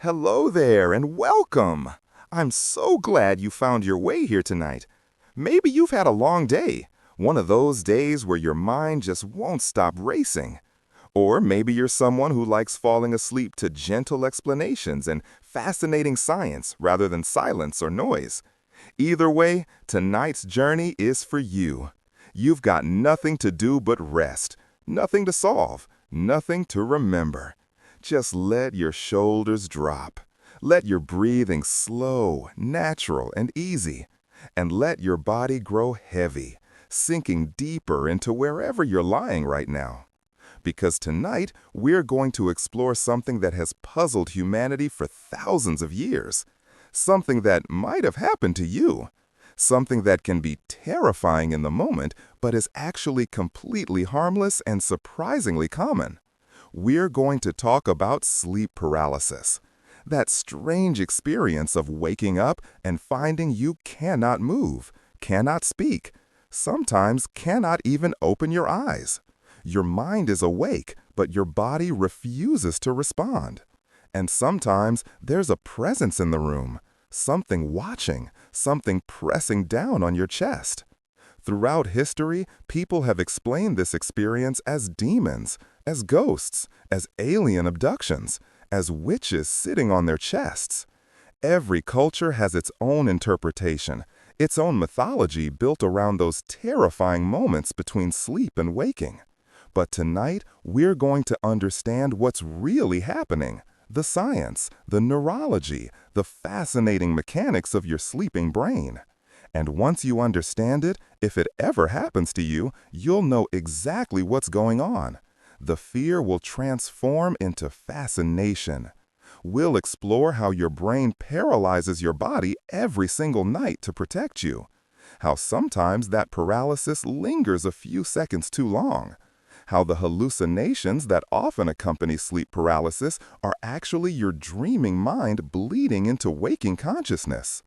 Hello there and welcome! I'm so glad you found your way here tonight. Maybe you've had a long day, one of those days where your mind just won't stop racing. Or maybe you're someone who likes falling asleep to gentle explanations and fascinating science rather than silence or noise. Either way, tonight's journey is for you. You've got nothing to do but rest, nothing to solve, nothing to remember. Just let your shoulders drop. Let your breathing slow, natural, and easy. And let your body grow heavy, sinking deeper into wherever you're lying right now. Because tonight, we're going to explore something that has puzzled humanity for thousands of years. Something that might have happened to you. Something that can be terrifying in the moment, but is actually completely harmless and surprisingly common. We're going to talk about sleep paralysis. That strange experience of waking up and finding you cannot move, cannot speak, sometimes cannot even open your eyes. Your mind is awake, but your body refuses to respond. And sometimes there's a presence in the room, something watching, something pressing down on your chest. Throughout history, people have explained this experience as demons, as ghosts, as alien abductions, as witches sitting on their chests. Every culture has its own interpretation, its own mythology built around those terrifying moments between sleep and waking. But tonight, we're going to understand what's really happening, the science, the neurology, the fascinating mechanics of your sleeping brain. And once you understand it, if it ever happens to you, you'll know exactly what's going on. The fear will transform into fascination. We'll explore how your brain paralyzes your body every single night to protect you. How sometimes that paralysis lingers a few seconds too long. How the hallucinations that often accompany sleep paralysis are actually your dreaming mind bleeding into waking consciousness.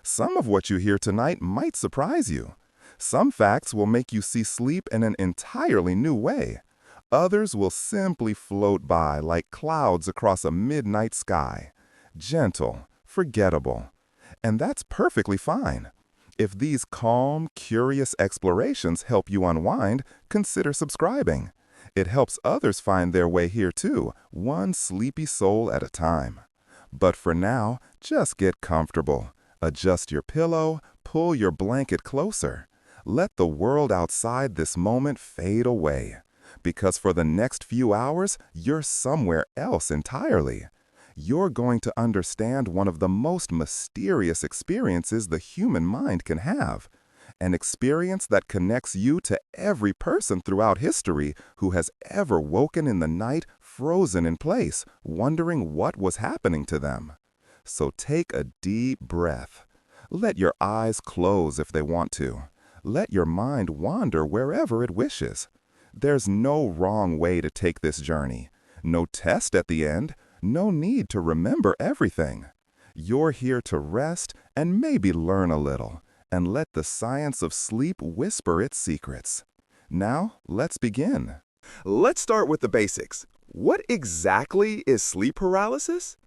Some of what you hear tonight might surprise you. Some facts will make you see sleep in an entirely new way. Others will simply float by like clouds across a midnight sky. Gentle, forgettable. And that's perfectly fine. If these calm, curious explorations help you unwind, consider subscribing. It helps others find their way here too, one sleepy soul at a time. But for now, just get comfortable. Adjust your pillow, pull your blanket closer. Let the world outside this moment fade away. Because for the next few hours, you're somewhere else entirely. You're going to understand one of the most mysterious experiences the human mind can have. An experience that connects you to every person throughout history who has ever woken in the night, frozen in place, wondering what was happening to them. So take a deep breath. Let your eyes close if they want to. Let your mind wander wherever it wishes. There's no wrong way to take this journey. No test at the end. No need to remember everything. You're here to rest and maybe learn a little, and let the science of sleep whisper its secrets. Now, let's begin. Let's start with the basics. What exactly is sleep paralysis?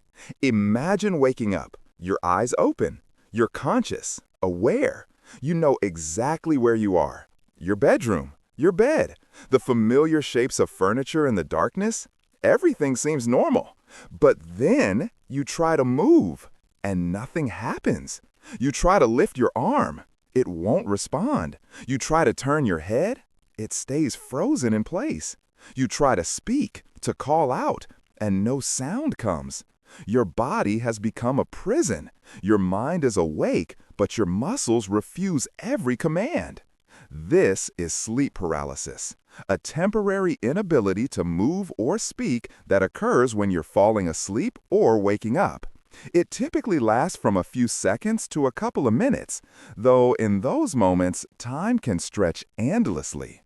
Imagine waking up, your eyes open, you're conscious, aware. You know exactly where you are. Your bedroom, your bed, the familiar shapes of furniture in the darkness. Everything seems normal. But then you try to move, and nothing happens. You try to lift your arm. It won't respond. You try to turn your head. It stays frozen in place. You try to speak, to call out, and no sound comes. Your body has become a prison. Your mind is awake, but your muscles refuse every command. This is sleep paralysis, a temporary inability to move or speak that occurs when you're falling asleep or waking up. It typically lasts from a few seconds to a couple of minutes, though in those moments, time can stretch endlessly.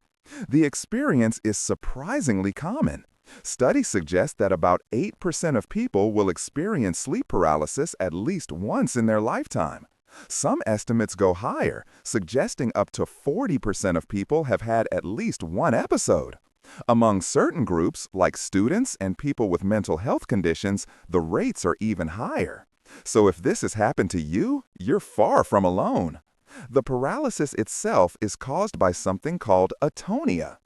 The experience is surprisingly common. Studies suggest that about 8% of people will experience sleep paralysis at least once in their lifetime. Some estimates go higher, suggesting up to 40% of people have had at least one episode. Among certain groups, like students and people with mental health conditions, the rates are even higher. So if this has happened to you, you're far from alone. The paralysis itself is caused by something called atonia.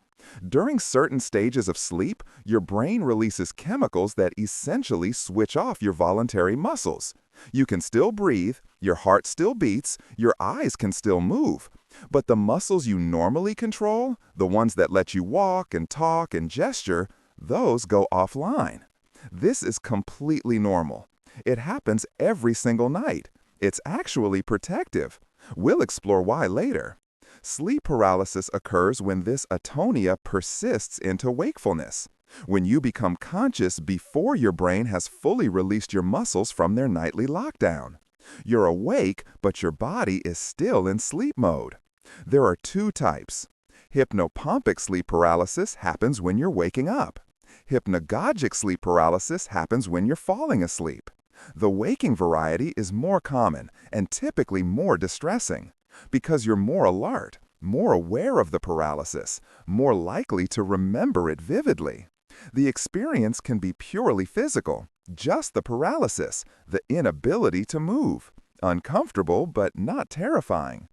During certain stages of sleep, your brain releases chemicals that essentially switch off your voluntary muscles. You can still breathe, your heart still beats, your eyes can still move. But the muscles you normally control, the ones that let you walk and talk and gesture, those go offline. This is completely normal. It happens every single night. It's actually protective. We'll explore why later. Sleep paralysis occurs when this atonia persists into wakefulness, when you become conscious before your brain has fully released your muscles from their nightly lockdown. You're awake, but your body is still in sleep mode. There are two types. Hypnopompic sleep paralysis happens when you're waking up. Hypnagogic sleep paralysis happens when you're falling asleep. The waking variety is more common and typically more distressing because you're more alert, more aware of the paralysis, more likely to remember it vividly. The experience can be purely physical, just the paralysis, the inability to move. Uncomfortable, but not terrifying.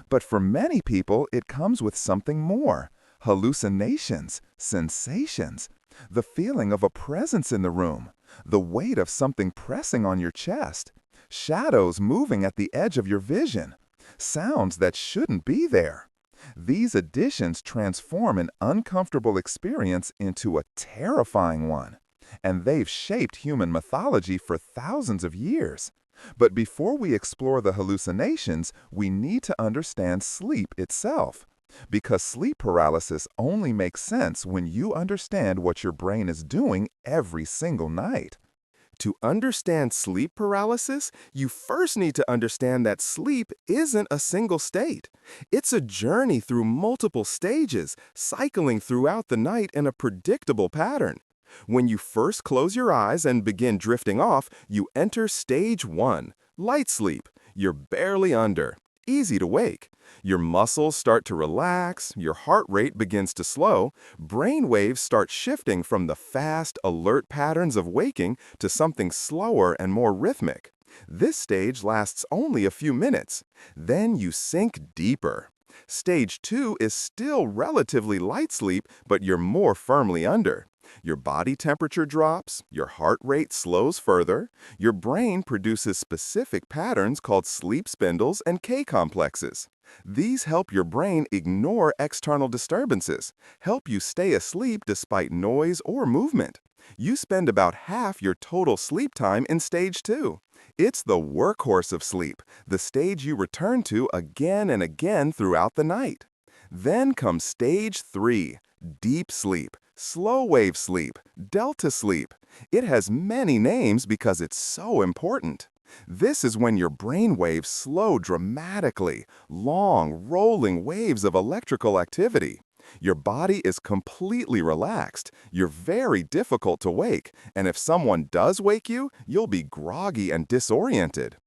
But for many people, it comes with something more: hallucinations, sensations, the feeling of a presence in the room, the weight of something pressing on your chest, shadows moving at the edge of your vision, sounds that shouldn't be there. These additions transform an uncomfortable experience into a terrifying one, and they've shaped human mythology for thousands of years. But before we explore the hallucinations, we need to understand sleep itself. Because sleep paralysis only makes sense when you understand what your brain is doing every single night. To understand sleep paralysis, you first need to understand that sleep isn't a single state. It's a journey through multiple stages, cycling throughout the night in a predictable pattern. When you first close your eyes and begin drifting off, you enter stage 1, light sleep. You're barely under, easy to wake. Your muscles start to relax, your heart rate begins to slow, brain waves start shifting from the fast, alert patterns of waking to something slower and more rhythmic. This stage lasts only a few minutes. Then you sink deeper. Stage 2 is still relatively light sleep, but you're more firmly under. Your body temperature drops, your heart rate slows further, your brain produces specific patterns called sleep spindles and K-complexes. These help your brain ignore external disturbances, help you stay asleep despite noise or movement. You spend about half your total sleep time in stage 2. It's the workhorse of sleep, the stage you return to again and again throughout the night. Then comes stage 3, deep sleep, slow wave sleep, delta sleep. It has many names because it's so important. This is when your brain waves slow dramatically, long, rolling waves of electrical activity. Your body is completely relaxed, you're very difficult to wake, and if someone does wake you, you'll be groggy and disoriented.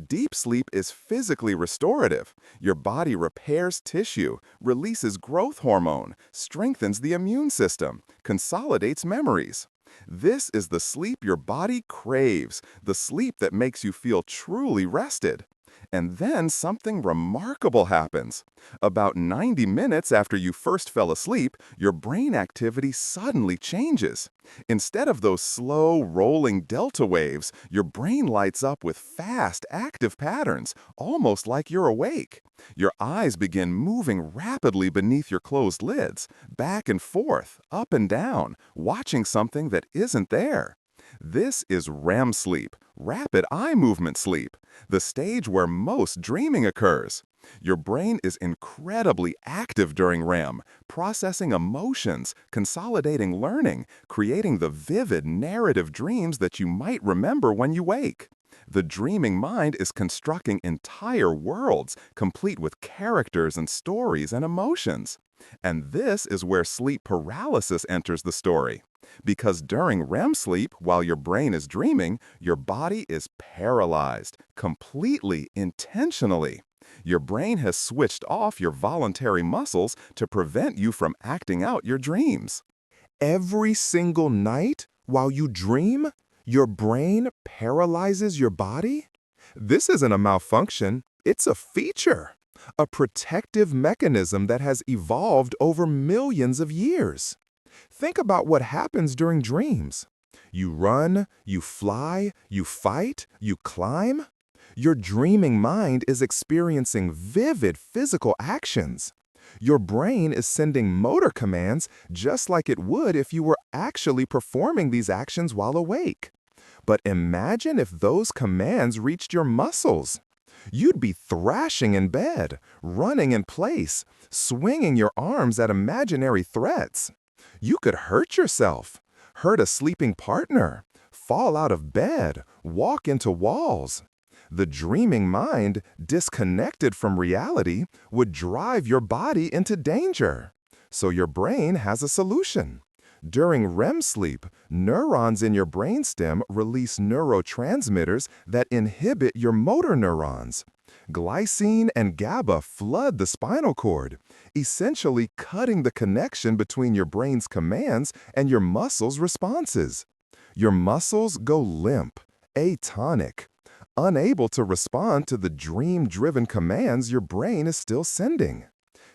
Deep sleep is physically restorative. Your body repairs tissue, releases growth hormone, strengthens the immune system, consolidates memories. This is the sleep your body craves, the sleep that makes you feel truly rested. And then something remarkable happens. About 90 minutes after you first fell asleep, your brain activity suddenly changes. Instead of those slow, rolling delta waves, your brain lights up with fast, active patterns, almost like you're awake. Your eyes begin moving rapidly beneath your closed lids, back and forth, up and down, watching something that isn't there. This is REM sleep, rapid eye movement sleep, the stage where most dreaming occurs. Your brain is incredibly active during REM, processing emotions, consolidating learning, creating the vivid narrative dreams that you might remember when you wake. The dreaming mind is constructing entire worlds, complete with characters and stories and emotions. And this is where sleep paralysis enters the story. Because during REM sleep, while your brain is dreaming, your body is paralyzed, completely, intentionally. Your brain has switched off your voluntary muscles to prevent you from acting out your dreams. Every single night while you dream, your brain paralyzes your body? This isn't a malfunction, it's a feature, a protective mechanism that has evolved over millions of years. Think about what happens during dreams. You run, you fly, you fight, you climb. Your dreaming mind is experiencing vivid physical actions. Your brain is sending motor commands just like it would if you were actually performing these actions while awake. But imagine if those commands reached your muscles. You'd be thrashing in bed, running in place, swinging your arms at imaginary threats. You could hurt yourself, hurt a sleeping partner, fall out of bed, walk into walls. The dreaming mind, disconnected from reality, would drive your body into danger. So your brain has a solution. During REM sleep, neurons in your brainstem release neurotransmitters that inhibit your motor neurons. Glycine and GABA flood the spinal cord, essentially cutting the connection between your brain's commands and your muscles' responses. Your muscles go limp, atonic, unable to respond to the dream-driven commands your brain is still sending.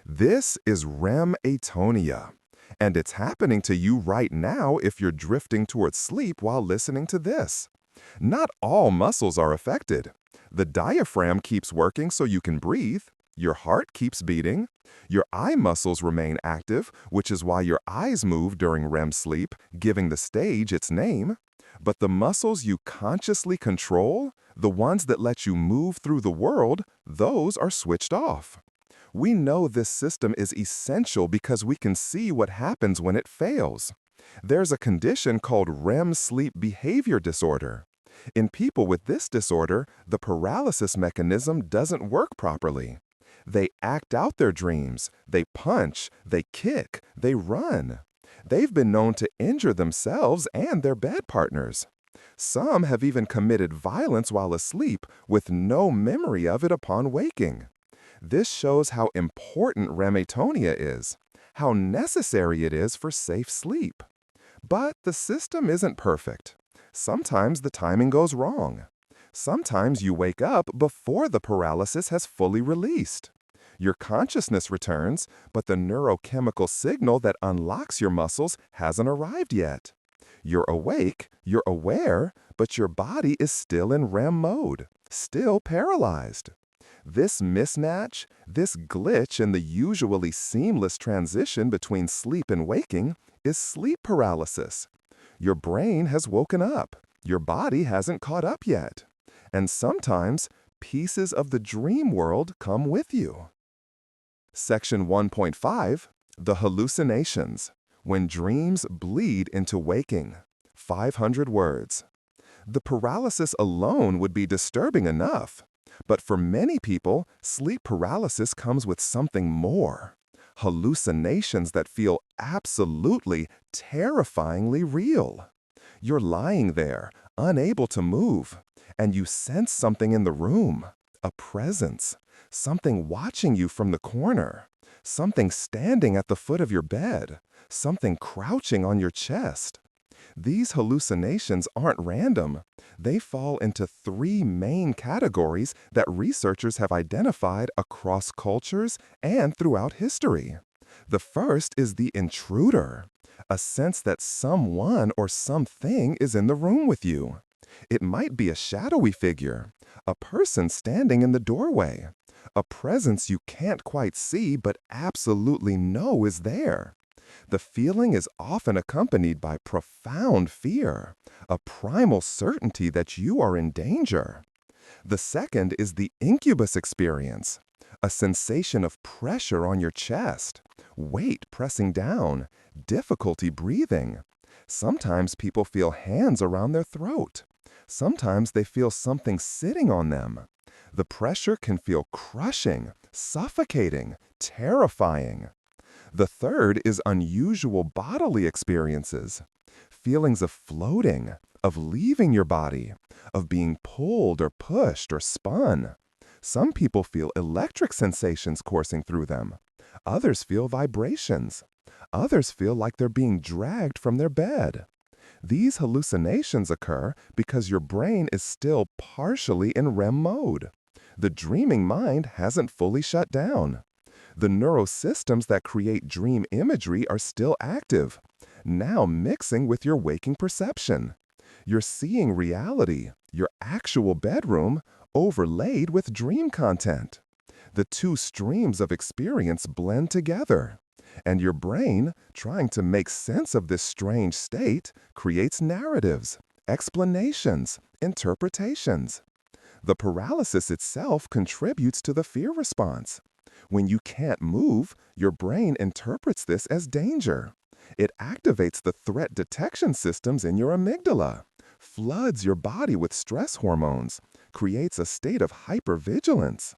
This is REM Atonia, and it's happening to you right now if you're drifting towards sleep while listening to this. Not all muscles are affected. The diaphragm keeps working so you can breathe. Your heart keeps beating. Your eye muscles remain active, which is why your eyes move during REM sleep, giving the stage its name. But the muscles you consciously control, the ones that let you move through the world, those are switched off. We know this system is essential because we can see what happens when it fails. There's a condition called REM sleep behavior disorder. In people with this disorder, the paralysis mechanism doesn't work properly. They act out their dreams, they punch, they kick, they run. They've been known to injure themselves and their bed partners. Some have even committed violence while asleep with no memory of it upon waking. This shows how important REM atonia is, how necessary it is for safe sleep. But the system isn't perfect. Sometimes the timing goes wrong. Sometimes you wake up before the paralysis has fully released. Your consciousness returns, but the neurochemical signal that unlocks your muscles hasn't arrived yet. You're awake, you're aware, but your body is still in REM mode, still paralyzed. This mismatch, this glitch in the usually seamless transition between sleep and waking, is sleep paralysis. Your brain has woken up, your body hasn't caught up yet. And sometimes, pieces of the dream world come with you. Section 1.5, The Hallucinations, When Dreams Bleed into Waking. 500 words. The paralysis alone would be disturbing enough, but for many people, sleep paralysis comes with something more. Hallucinations that feel absolutely, terrifyingly real. You're lying there, unable to move, and you sense something in the room, a presence. Something watching you from the corner, something standing at the foot of your bed, something crouching on your chest. These hallucinations aren't random. They fall into three main categories that researchers have identified across cultures and throughout history. The first is the intruder, a sense that someone or something is in the room with you. It might be a shadowy figure, a person standing in the doorway, a presence you can't quite see but absolutely know is there. The feeling is often accompanied by profound fear, a primal certainty that you are in danger. The second is the incubus experience, a sensation of pressure on your chest, weight pressing down, difficulty breathing. Sometimes people feel hands around their throat. Sometimes they feel something sitting on them. The pressure can feel crushing, suffocating, terrifying. The third is unusual bodily experiences, feelings of floating, of leaving your body, of being pulled or pushed or spun. Some people feel electric sensations coursing through them. Others feel vibrations. Others feel like they're being dragged from their bed. These hallucinations occur because your brain is still partially in REM mode. The dreaming mind hasn't fully shut down. The neurosystems that create dream imagery are still active, now mixing with your waking perception. You're seeing reality, your actual bedroom, overlaid with dream content. The two streams of experience blend together, and your brain, trying to make sense of this strange state, creates narratives, explanations, interpretations. The paralysis itself contributes to the fear response. When you can't move, your brain interprets this as danger. It activates the threat detection systems in your amygdala, floods your body with stress hormones, creates a state of hypervigilance.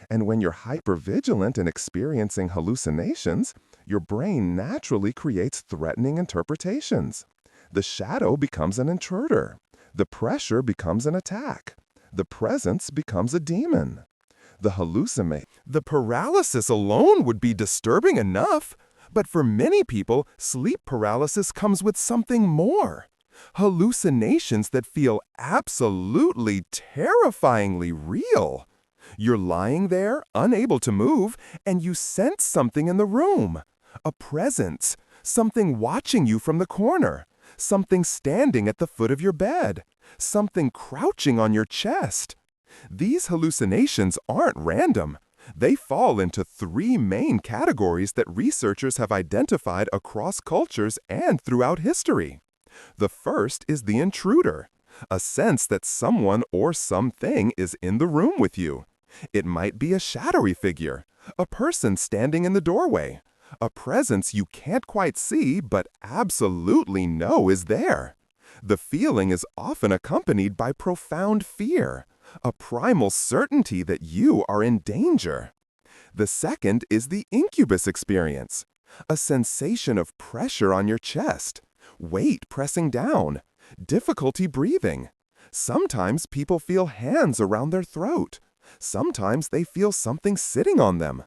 And when you're hypervigilant and experiencing hallucinations, your brain naturally creates threatening interpretations. The shadow becomes an intruder. The pressure becomes an attack. The presence becomes a demon. The paralysis alone would be disturbing enough, but for many people, sleep paralysis comes with something more. Hallucinations that feel absolutely terrifyingly real. You're lying there, unable to move, and you sense something in the room. A presence, something watching you from the corner, something standing at the foot of your bed, something crouching on your chest. These hallucinations aren't random. They fall into three main categories that researchers have identified across cultures and throughout history. The first is the intruder, a sense that someone or something is in the room with you. It might be a shadowy figure, a person standing in the doorway, a presence you can't quite see but absolutely know is there. The feeling is often accompanied by profound fear, a primal certainty that you are in danger. The second is the incubus experience, a sensation of pressure on your chest, weight pressing down, difficulty breathing. Sometimes people feel hands around their throat. Sometimes they feel something sitting on them.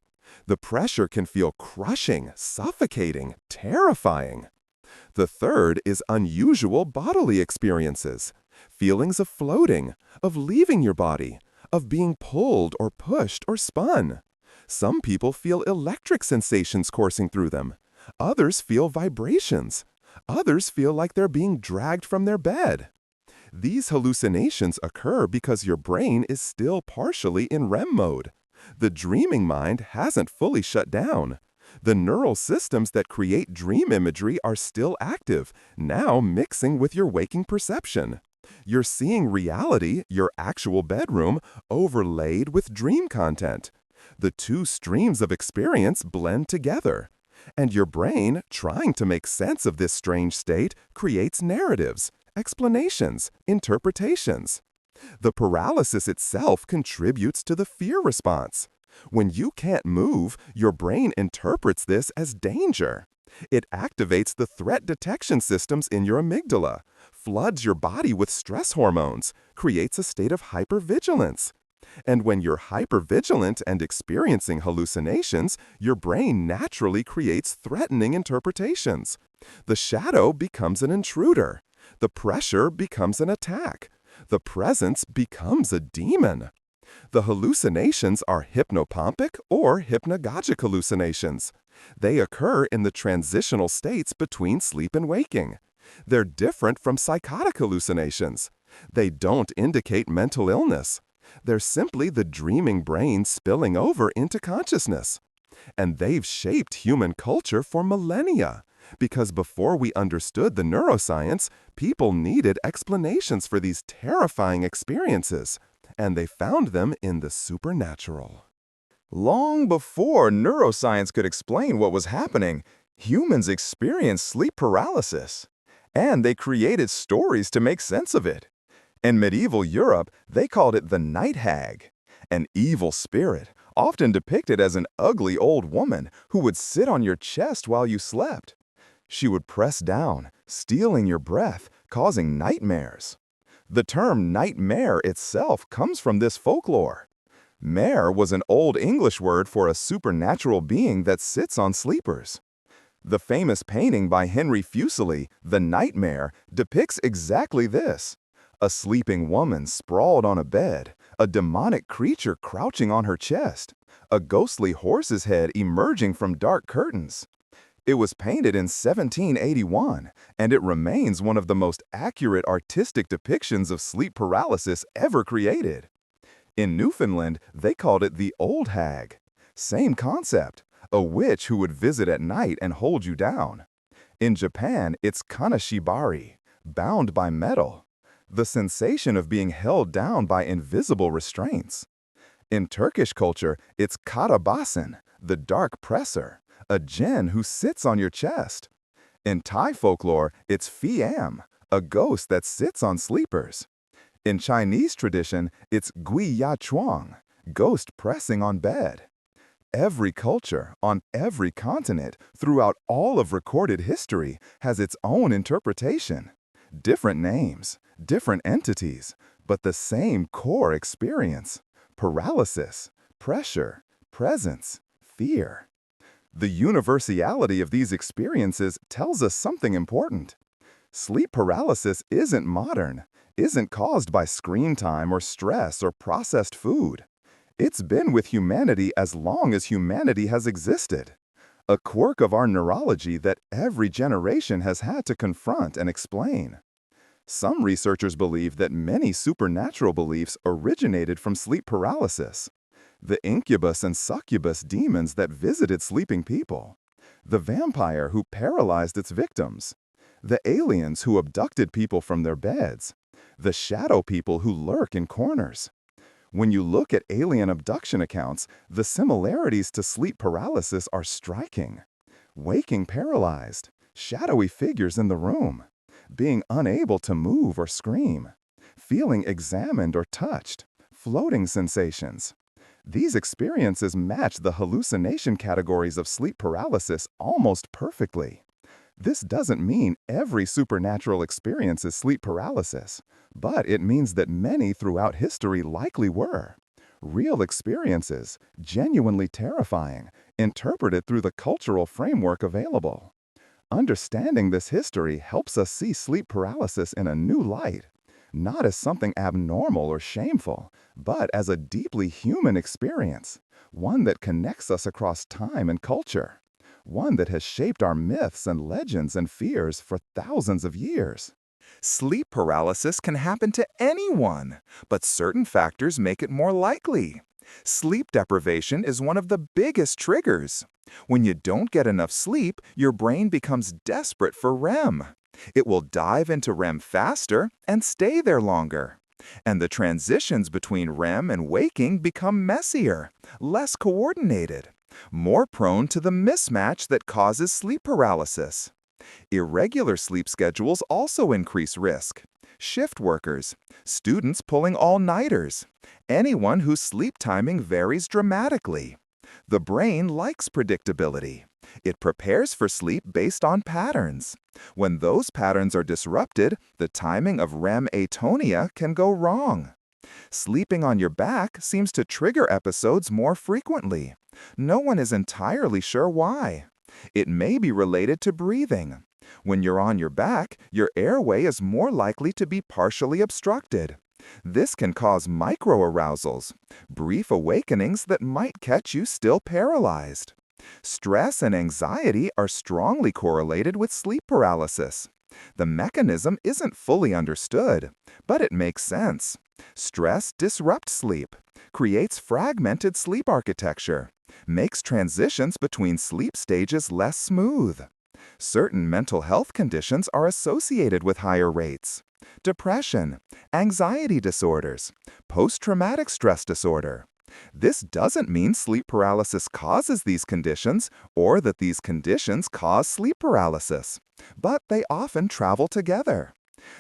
The pressure can feel crushing, suffocating, terrifying. The third is unusual bodily experiences, feelings of floating, of leaving your body, of being pulled or pushed or spun. Some people feel electric sensations coursing through them. Others feel vibrations. Others feel like they're being dragged from their bed. These hallucinations occur because your brain is still partially in REM mode. The dreaming mind hasn't fully shut down. The neural systems that create dream imagery are still active, now mixing with your waking perception. You're seeing reality, your actual bedroom, overlaid with dream content. The two streams of experience blend together. And your brain, trying to make sense of this strange state, creates narratives, explanations, interpretations. The paralysis itself contributes to the fear response. When you can't move, your brain interprets this as danger. It activates the threat detection systems in your amygdala, floods your body with stress hormones, creates a state of hypervigilance. And when you're hypervigilant and experiencing hallucinations, your brain naturally creates threatening interpretations. The shadow becomes an intruder. The pressure becomes an attack. The presence becomes a demon. The hallucinations are hypnopompic or hypnagogic hallucinations. They occur in the transitional states between sleep and waking. They're different from psychotic hallucinations. They don't indicate mental illness. They're simply the dreaming brain spilling over into consciousness. And they've shaped human culture for millennia, because before we understood the neuroscience, people needed explanations for these terrifying experiences, and they found them in the supernatural. Long before neuroscience could explain what was happening, humans experienced sleep paralysis, and they created stories to make sense of it. In medieval Europe, they called it the night hag, an evil spirit, often depicted as an ugly old woman who would sit on your chest while you slept. She would press down, stealing your breath, causing nightmares. The term nightmare itself comes from this folklore. Mare was an Old English word for a supernatural being that sits on sleepers. The famous painting by Henry Fuseli, The Nightmare, depicts exactly this. A sleeping woman sprawled on a bed, a demonic creature crouching on her chest, a ghostly horse's head emerging from dark curtains. It was painted in 1781, and it remains one of the most accurate artistic depictions of sleep paralysis ever created. In Newfoundland, they called it the Old Hag. Same concept, a witch who would visit at night and hold you down. In Japan, it's kanashibari, bound by metal, the sensation of being held down by invisible restraints. In Turkish culture, it's karabasan, the dark presser, a jinn who sits on your chest. In Thai folklore, it's fiam, a ghost that sits on sleepers. In Chinese tradition, it's gui ya chuang, ghost pressing on bed. Every culture, on every continent, throughout all of recorded history, has its own interpretation. Different names, different entities, but the same core experience: paralysis, pressure, presence, fear. The universality of these experiences tells us something important. Sleep paralysis isn't modern, isn't caused by screen time or stress or processed food. It's been with humanity as long as humanity has existed. A quirk of our neurology that every generation has had to confront and explain. Some researchers believe that many supernatural beliefs originated from sleep paralysis. The incubus and succubus demons that visited sleeping people, the vampire who paralyzed its victims, the aliens who abducted people from their beds, the shadow people who lurk in corners. When you look at alien abduction accounts, the similarities to sleep paralysis are striking. Waking paralyzed, shadowy figures in the room, being unable to move or scream, feeling examined or touched, floating sensations. These experiences match the hallucination categories of sleep paralysis almost perfectly. This doesn't mean every supernatural experience is sleep paralysis, but it means that many throughout history likely were. Real experiences, genuinely terrifying, interpreted through the cultural framework available. Understanding this history helps us see sleep paralysis in a new light, not as something abnormal or shameful, but as a deeply human experience, one that connects us across time and culture, one that has shaped our myths and legends and fears for thousands of years. Sleep paralysis can happen to anyone, but certain factors make it more likely. Sleep deprivation is one of the biggest triggers. When you don't get enough sleep, your brain becomes desperate for REM. It will dive into REM faster and stay there longer. And the transitions between REM and waking become messier, less coordinated, more prone to the mismatch that causes sleep paralysis. Irregular sleep schedules also increase risk. Shift workers, students pulling all-nighters, anyone whose sleep timing varies dramatically. The brain likes predictability. It prepares for sleep based on patterns. When those patterns are disrupted, the timing of REM atonia can go wrong. Sleeping on your back seems to trigger episodes more frequently. No one is entirely sure why. It may be related to breathing. When you're on your back, your airway is more likely to be partially obstructed. This can cause microarousals, brief awakenings that might catch you still paralyzed. Stress and anxiety are strongly correlated with sleep paralysis. The mechanism isn't fully understood, but it makes sense. Stress disrupts sleep, creates fragmented sleep architecture, makes transitions between sleep stages less smooth. Certain mental health conditions are associated with higher rates: depression, anxiety disorders, post-traumatic stress disorder. This doesn't mean sleep paralysis causes these conditions or that these conditions cause sleep paralysis, but they often travel together.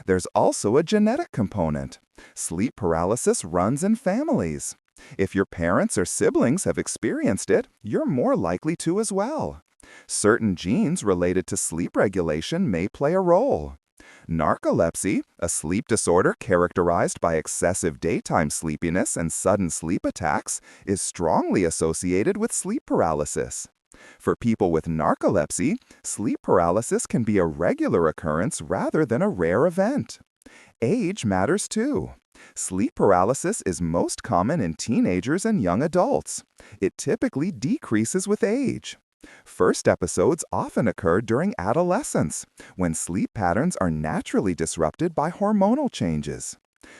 There's also a genetic component. Sleep paralysis runs in families. If your parents or siblings have experienced it, you're more likely to as well. Certain genes related to sleep regulation may play a role. Narcolepsy, a sleep disorder characterized by excessive daytime sleepiness and sudden sleep attacks, is strongly associated with sleep paralysis. For people with narcolepsy, sleep paralysis can be a regular occurrence rather than a rare event. Age matters too. Sleep paralysis is most common in teenagers and young adults. It typically decreases with age. First episodes often occur during adolescence, when sleep patterns are naturally disrupted by hormonal changes.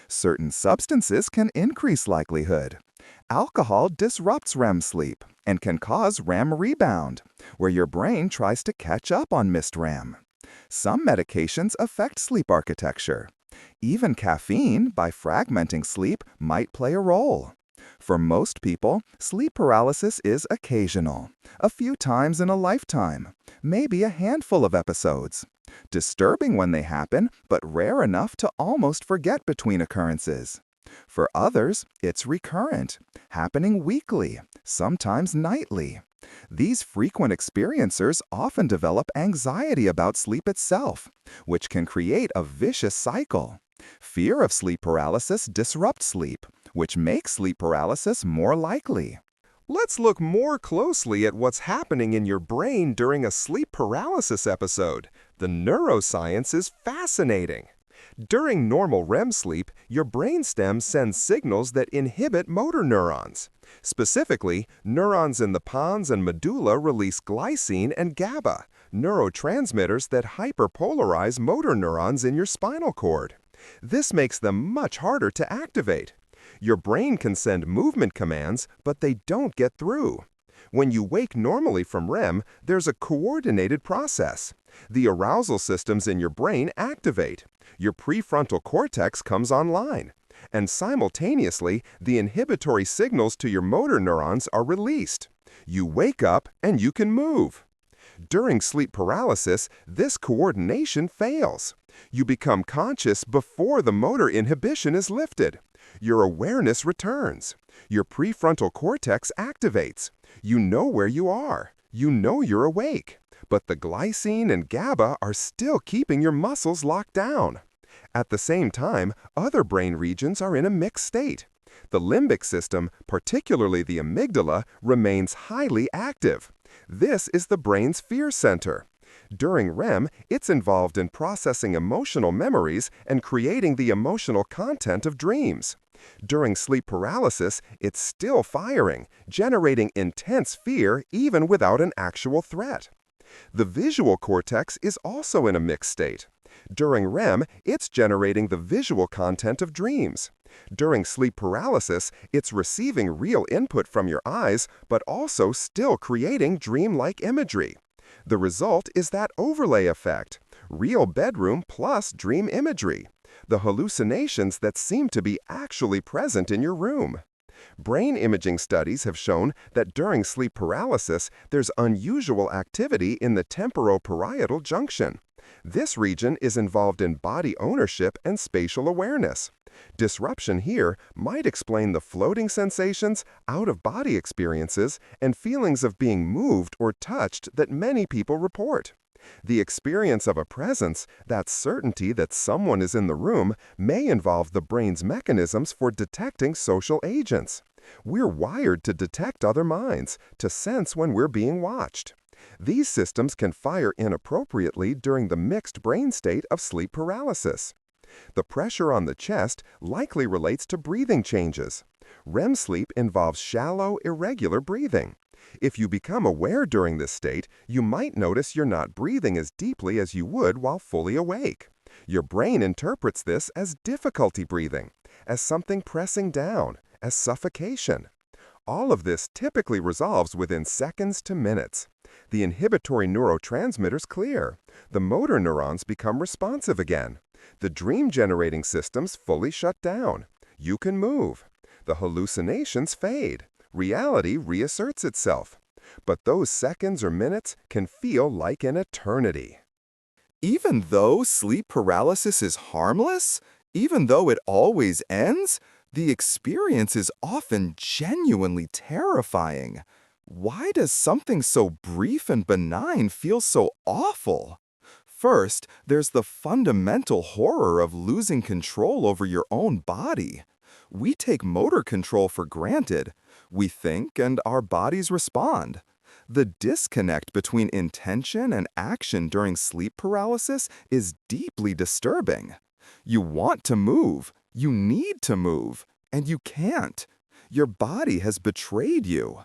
Certain substances can increase likelihood. Alcohol disrupts REM sleep and can cause REM rebound, where your brain tries to catch up on missed REM. Some medications affect sleep architecture. Even caffeine, by fragmenting sleep, might play a role. For most people, sleep paralysis is occasional, a few times in a lifetime, maybe a handful of episodes. Disturbing when they happen, but rare enough to almost forget between occurrences. For others, it's recurrent, happening weekly, sometimes nightly. These frequent experiencers often develop anxiety about sleep itself, which can create a vicious cycle. Fear of sleep paralysis disrupts sleep, which makes sleep paralysis more likely. Let's look more closely at what's happening in your brain during a sleep paralysis episode. The neuroscience is fascinating. During normal REM sleep, your brainstem sends signals that inhibit motor neurons. Specifically, neurons in the pons and medulla release glycine and GABA, neurotransmitters that hyperpolarize motor neurons in your spinal cord. This makes them much harder to activate. Your brain can send movement commands, but they don't get through. When you wake normally from REM, there's a coordinated process. The arousal systems in your brain activate. Your prefrontal cortex comes online. And simultaneously, the inhibitory signals to your motor neurons are released. You wake up and you can move. During sleep paralysis, this coordination fails. You become conscious before the motor inhibition is lifted. Your awareness returns. Your prefrontal cortex activates. You know where you are. You know you're awake. But the glycine and GABA are still keeping your muscles locked down. At the same time, other brain regions are in a mixed state. The limbic system, particularly the amygdala, remains highly active. This is the brain's fear center. During REM, it's involved in processing emotional memories and creating the emotional content of dreams. During sleep paralysis, it's still firing, generating intense fear even without an actual threat. The visual cortex is also in a mixed state. During REM, it's generating the visual content of dreams. During sleep paralysis, it's receiving real input from your eyes, but also still creating dreamlike imagery. The result is that overlay effect, real bedroom plus dream imagery, the hallucinations that seem to be actually present in your room. Brain imaging studies have shown that during sleep paralysis, there's unusual activity in the temporoparietal junction. This region is involved in body ownership and spatial awareness. Disruption here might explain the floating sensations, out-of-body experiences, and feelings of being moved or touched that many people report. The experience of a presence, that certainty that someone is in the room, may involve the brain's mechanisms for detecting social agents. We're wired to detect other minds, to sense when we're being watched. These systems can fire inappropriately during the mixed brain state of sleep paralysis. The pressure on the chest likely relates to breathing changes. REM sleep involves shallow, irregular breathing. If you become aware during this state, you might notice you're not breathing as deeply as you would while fully awake. Your brain interprets this as difficulty breathing, as something pressing down, as suffocation. All of this typically resolves within seconds to minutes. The inhibitory neurotransmitters clear. The motor neurons become responsive again. The dream-generating systems fully shut down. You can move. The hallucinations fade. Reality reasserts itself. But those seconds or minutes can feel like an eternity. Even though sleep paralysis is harmless, even though it always ends, the experience is often genuinely terrifying. Why does something so brief and benign feel so awful? First, there's the fundamental horror of losing control over your own body. We take motor control for granted. We think and our bodies respond. The disconnect between intention and action during sleep paralysis is deeply disturbing. You want to move, you need to move, and you can't. Your body has betrayed you.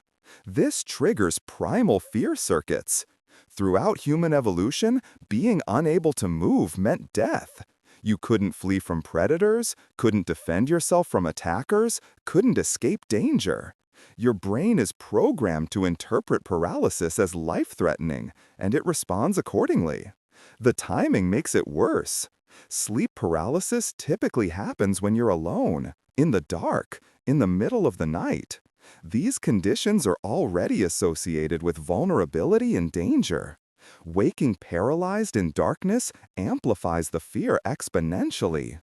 This triggers primal fear circuits. Throughout human evolution, being unable to move meant death. You couldn't flee from predators, couldn't defend yourself from attackers, couldn't escape danger. Your brain is programmed to interpret paralysis as life-threatening, and it responds accordingly. The timing makes it worse. Sleep paralysis typically happens when you're alone, in the dark, in the middle of the night. These conditions are already associated with vulnerability and danger. Waking paralyzed in darkness amplifies the fear exponentially.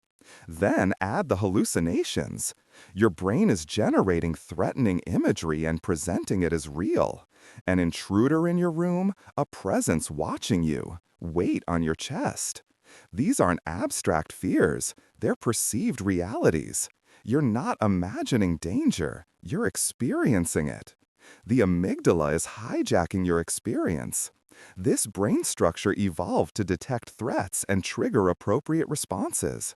Then add the hallucinations. Your brain is generating threatening imagery and presenting it as real. An intruder in your room, a presence watching you, weight on your chest. These aren't abstract fears, they're perceived realities. You're not imagining danger, you're experiencing it. The amygdala is hijacking your experience. This brain structure evolved to detect threats and trigger appropriate responses.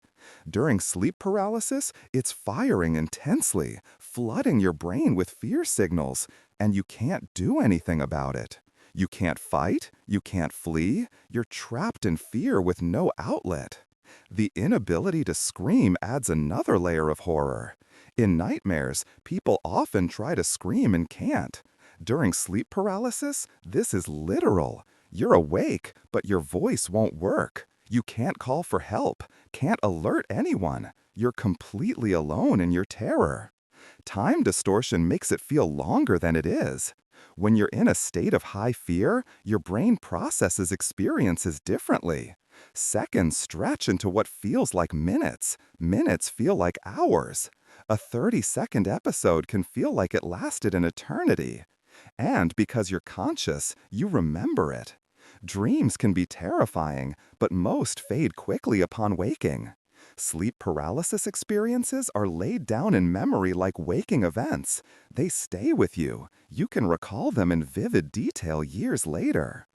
During sleep paralysis, it's firing intensely, flooding your brain with fear signals, and you can't do anything about it. You can't fight, you can't flee, you're trapped in fear with no outlet. The inability to scream adds another layer of horror. In nightmares, people often try to scream and can't. During sleep paralysis, this is literal. You're awake, but your voice won't work. You can't call for help, can't alert anyone. You're completely alone in your terror. Time distortion makes it feel longer than it is. When you're in a state of high fear, your brain processes experiences differently. Seconds stretch into what feels like minutes. Minutes feel like hours. A 30-second episode can feel like it lasted an eternity. And because you're conscious, you remember it. Dreams can be terrifying, but most fade quickly upon waking. Sleep paralysis experiences are laid down in memory like waking events. They stay with you. You can recall them in vivid detail years later.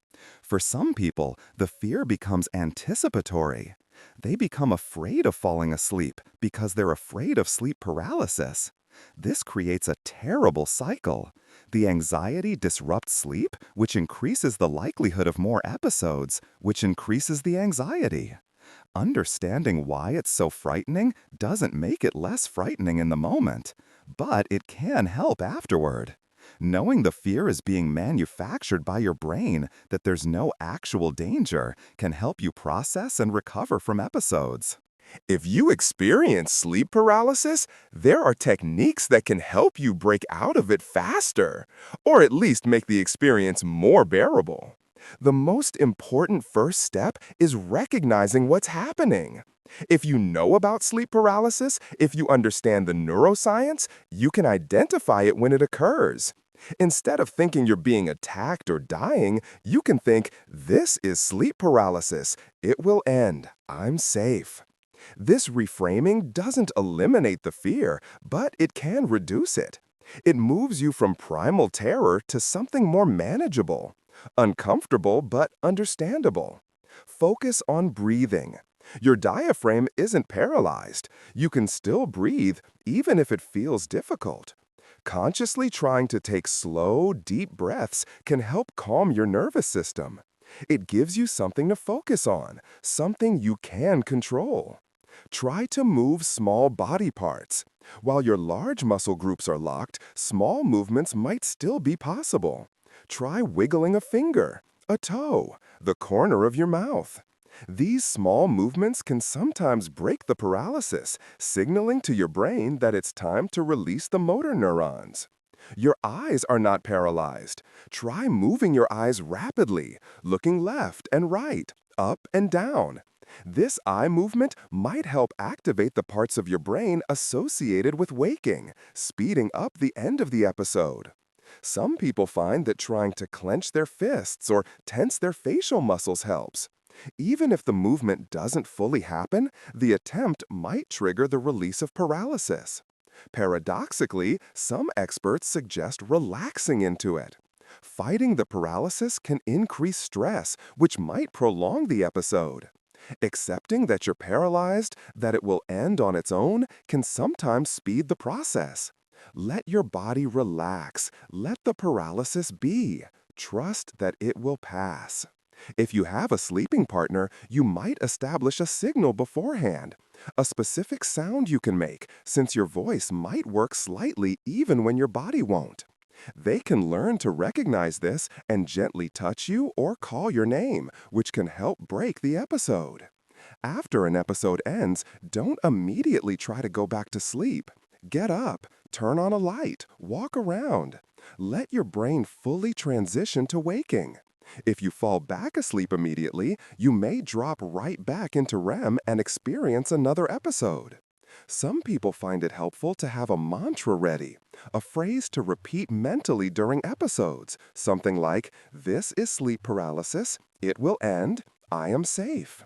For some people, the fear becomes anticipatory. They become afraid of falling asleep because they're afraid of sleep paralysis. This creates a terrible cycle. The anxiety disrupts sleep, which increases the likelihood of more episodes, which increases the anxiety. Understanding why it's so frightening doesn't make it less frightening in the moment, but it can help afterward. Knowing the fear is being manufactured by your brain, that there's no actual danger, can help you process and recover from episodes. If you experience sleep paralysis, there are techniques that can help you break out of it faster, or at least make the experience more bearable. The most important first step is recognizing what's happening. If you know about sleep paralysis, if you understand the neuroscience, you can identify it when it occurs. Instead of thinking you're being attacked or dying, you can think, this is sleep paralysis. It will end. I'm safe. This reframing doesn't eliminate the fear, but it can reduce it. It moves you from primal terror to something more manageable. Uncomfortable, but understandable. Focus on breathing. Your diaphragm isn't paralyzed. You can still breathe, even if it feels difficult. Consciously trying to take slow, deep breaths can help calm your nervous system. It gives you something to focus on, something you can control. Try to move small body parts. While your large muscle groups are locked, small movements might still be possible. Try wiggling a finger, a toe, the corner of your mouth. These small movements can sometimes break the paralysis, signaling to your brain that it's time to release the motor neurons. Your eyes are not paralyzed. Try moving your eyes rapidly, looking left and right, up and down. This eye movement might help activate the parts of your brain associated with waking, speeding up the end of the episode. Some people find that trying to clench their fists or tense their facial muscles helps. Even if the movement doesn't fully happen, the attempt might trigger the release of paralysis. Paradoxically, some experts suggest relaxing into it. Fighting the paralysis can increase stress, which might prolong the episode. Accepting that you're paralyzed, that it will end on its own, can sometimes speed the process. Let your body relax. Let the paralysis be. Trust that it will pass. If you have a sleeping partner, you might establish a signal beforehand, a specific sound you can make, since your voice might work slightly even when your body won't. They can learn to recognize this and gently touch you or call your name, which can help break the episode. After an episode ends, don't immediately try to go back to sleep. Get up, turn on a light, walk around. Let your brain fully transition to waking. If you fall back asleep immediately, you may drop right back into REM and experience another episode. Some people find it helpful to have a mantra ready, a phrase to repeat mentally during episodes, something like, "This is sleep paralysis, it will end, I am safe."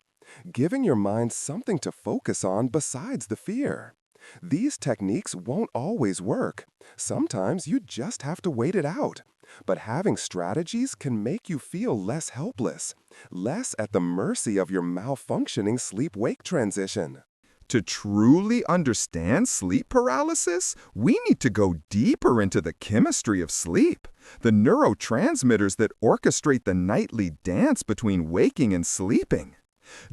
Giving your mind something to focus on besides the fear. These techniques won't always work. Sometimes you just have to wait it out. But having strategies can make you feel less helpless, less at the mercy of your malfunctioning sleep-wake transition. To truly understand sleep paralysis, we need to go deeper into the chemistry of sleep, the neurotransmitters that orchestrate the nightly dance between waking and sleeping.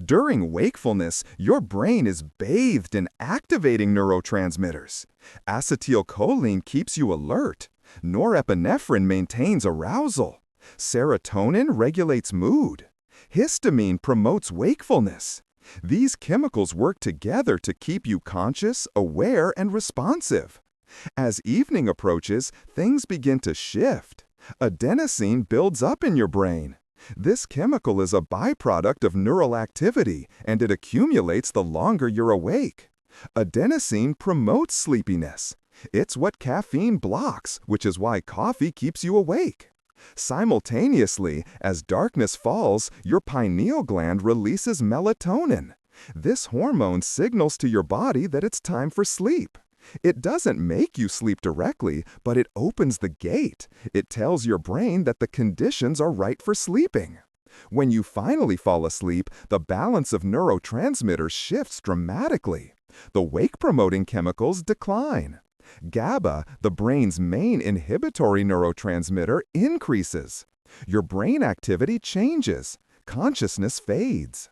During wakefulness, your brain is bathed in activating neurotransmitters. Acetylcholine keeps you alert. Norepinephrine maintains arousal. Serotonin regulates mood. Histamine promotes wakefulness. These chemicals work together to keep you conscious, aware, and responsive. As evening approaches, things begin to shift. Adenosine builds up in your brain. This chemical is a byproduct of neural activity, and it accumulates the longer you're awake. Adenosine promotes sleepiness. It's what caffeine blocks, which is why coffee keeps you awake. Simultaneously, as darkness falls, your pineal gland releases melatonin. This hormone signals to your body that it's time for sleep. It doesn't make you sleep directly, but it opens the gate. It tells your brain that the conditions are right for sleeping. When you finally fall asleep, the balance of neurotransmitters shifts dramatically. The wake-promoting chemicals decline. GABA, the brain's main inhibitory neurotransmitter, increases. Your brain activity changes. Consciousness fades.